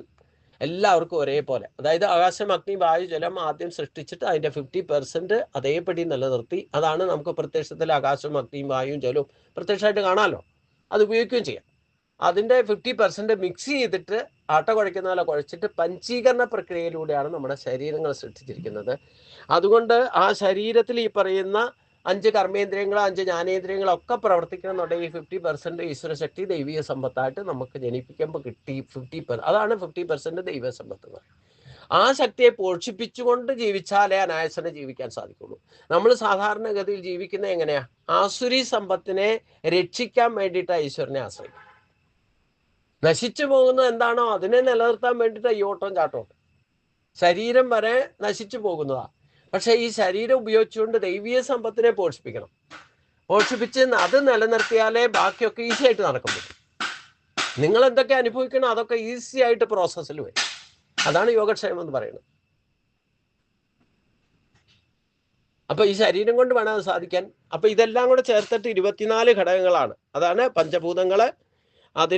എല്ലാവർക്കും ഒരേപോലെ. അതായത് ആകാശം, അഗ്നി, വായു, ജലം ആദ്യം സൃഷ്ടിച്ചിട്ട് അതിൻ്റെ 50% അതേപടി നിലനിർത്തി. അതാണ് നമുക്ക് പ്രത്യക്ഷത്തിൽ ആകാശം, അഗ്നിയും വായുവും ജലവും പ്രത്യക്ഷമായിട്ട് കാണാമല്ലോ, അത് ഉപയോഗിക്കുകയും ചെയ്യാം. അതിൻ്റെ 50% മിക്സ് ചെയ്തിട്ട് ആട്ട കുഴയ്ക്കുന്ന പോലെ കുഴച്ചിട്ട് പഞ്ചീകരണ പ്രക്രിയയിലൂടെയാണ് നമ്മുടെ ശരീരങ്ങൾ സൃഷ്ടിച്ചിരിക്കുന്നത്. അതുകൊണ്ട് ആ ശരീരത്തിൽ ഈ പറയുന്ന 5 കർമ്മേന്ദ്രിയങ്ങൾ, 5 ജ്ഞാനേന്ദ്രിയങ്ങളൊക്കെ പ്രവർത്തിക്കണമെന്നുണ്ടെങ്കിൽ 50% ഈശ്വരശക്തി ദൈവീയ സമ്പത്തായിട്ട് നമുക്ക് ജനിപ്പിക്കുമ്പോൾ കിട്ടി. 50%, അതാണ് 50% ദൈവീയ സമ്പത്ത് എന്ന് പറയുന്നത്. ആ ശക്തിയെ പോഷിപ്പിച്ചുകൊണ്ട് ജീവിച്ചാലേ അനായാസനെ ജീവിക്കാൻ സാധിക്കുള്ളൂ. നമ്മൾ സാധാരണഗതിയിൽ ജീവിക്കുന്നത് എങ്ങനെയാ? ആസുരി സമ്പത്തിനെ രക്ഷിക്കാൻ വേണ്ടിയിട്ടാണ് ഈശ്വരനെ ആശ്രയിക്കും. നശിച്ചു പോകുന്നത് എന്താണോ അതിനെ നിലനിർത്താൻ വേണ്ടിയിട്ടാണ് ഈ ഓട്ടം ചാട്ടം. ശരീരം വരെ നശിച്ചു പോകുന്നതാണ്. പക്ഷെ ഈ ശരീരം ഉപയോഗിച്ചുകൊണ്ട് ദൈവീയ സമ്പത്തിനെ പോഷിപ്പിക്കണം. പോഷിപ്പിച്ച് അത് നിലനിർത്തിയാലേ ബാക്കിയൊക്കെ ഈസി ആയിട്ട് നടക്കാൻ പറ്റും. നിങ്ങൾ എന്തൊക്കെ അനുഭവിക്കണം അതൊക്കെ ഈസി ആയിട്ട് പ്രോസസ്സിൽ വരും. അതാണ് യോഗക്ഷേമം എന്ന് പറയുന്നത്. അപ്പൊ ഈ ശരീരം കൊണ്ട് വേണം അത് സാധിക്കാൻ. അപ്പൊ ഇതെല്ലാം കൂടെ ചേർത്തിട്ട് 24 ഘടകങ്ങളാണ്. അതാണ് പഞ്ചഭൂതങ്ങള്. അത്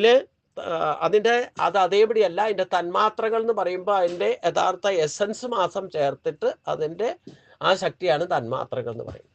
അതേപടിയല്ല. അതിൻ്റെ തന്മാത്രകൾ എന്ന് പറയുമ്പോൾ അതിൻ്റെ യഥാർത്ഥ എസൻസ് മാസം ചേർത്തിട്ട് അതിൻ്റെ ആ ശക്തിയാണ് തന്മാത്രകൾ എന്ന് പറയുന്നത്.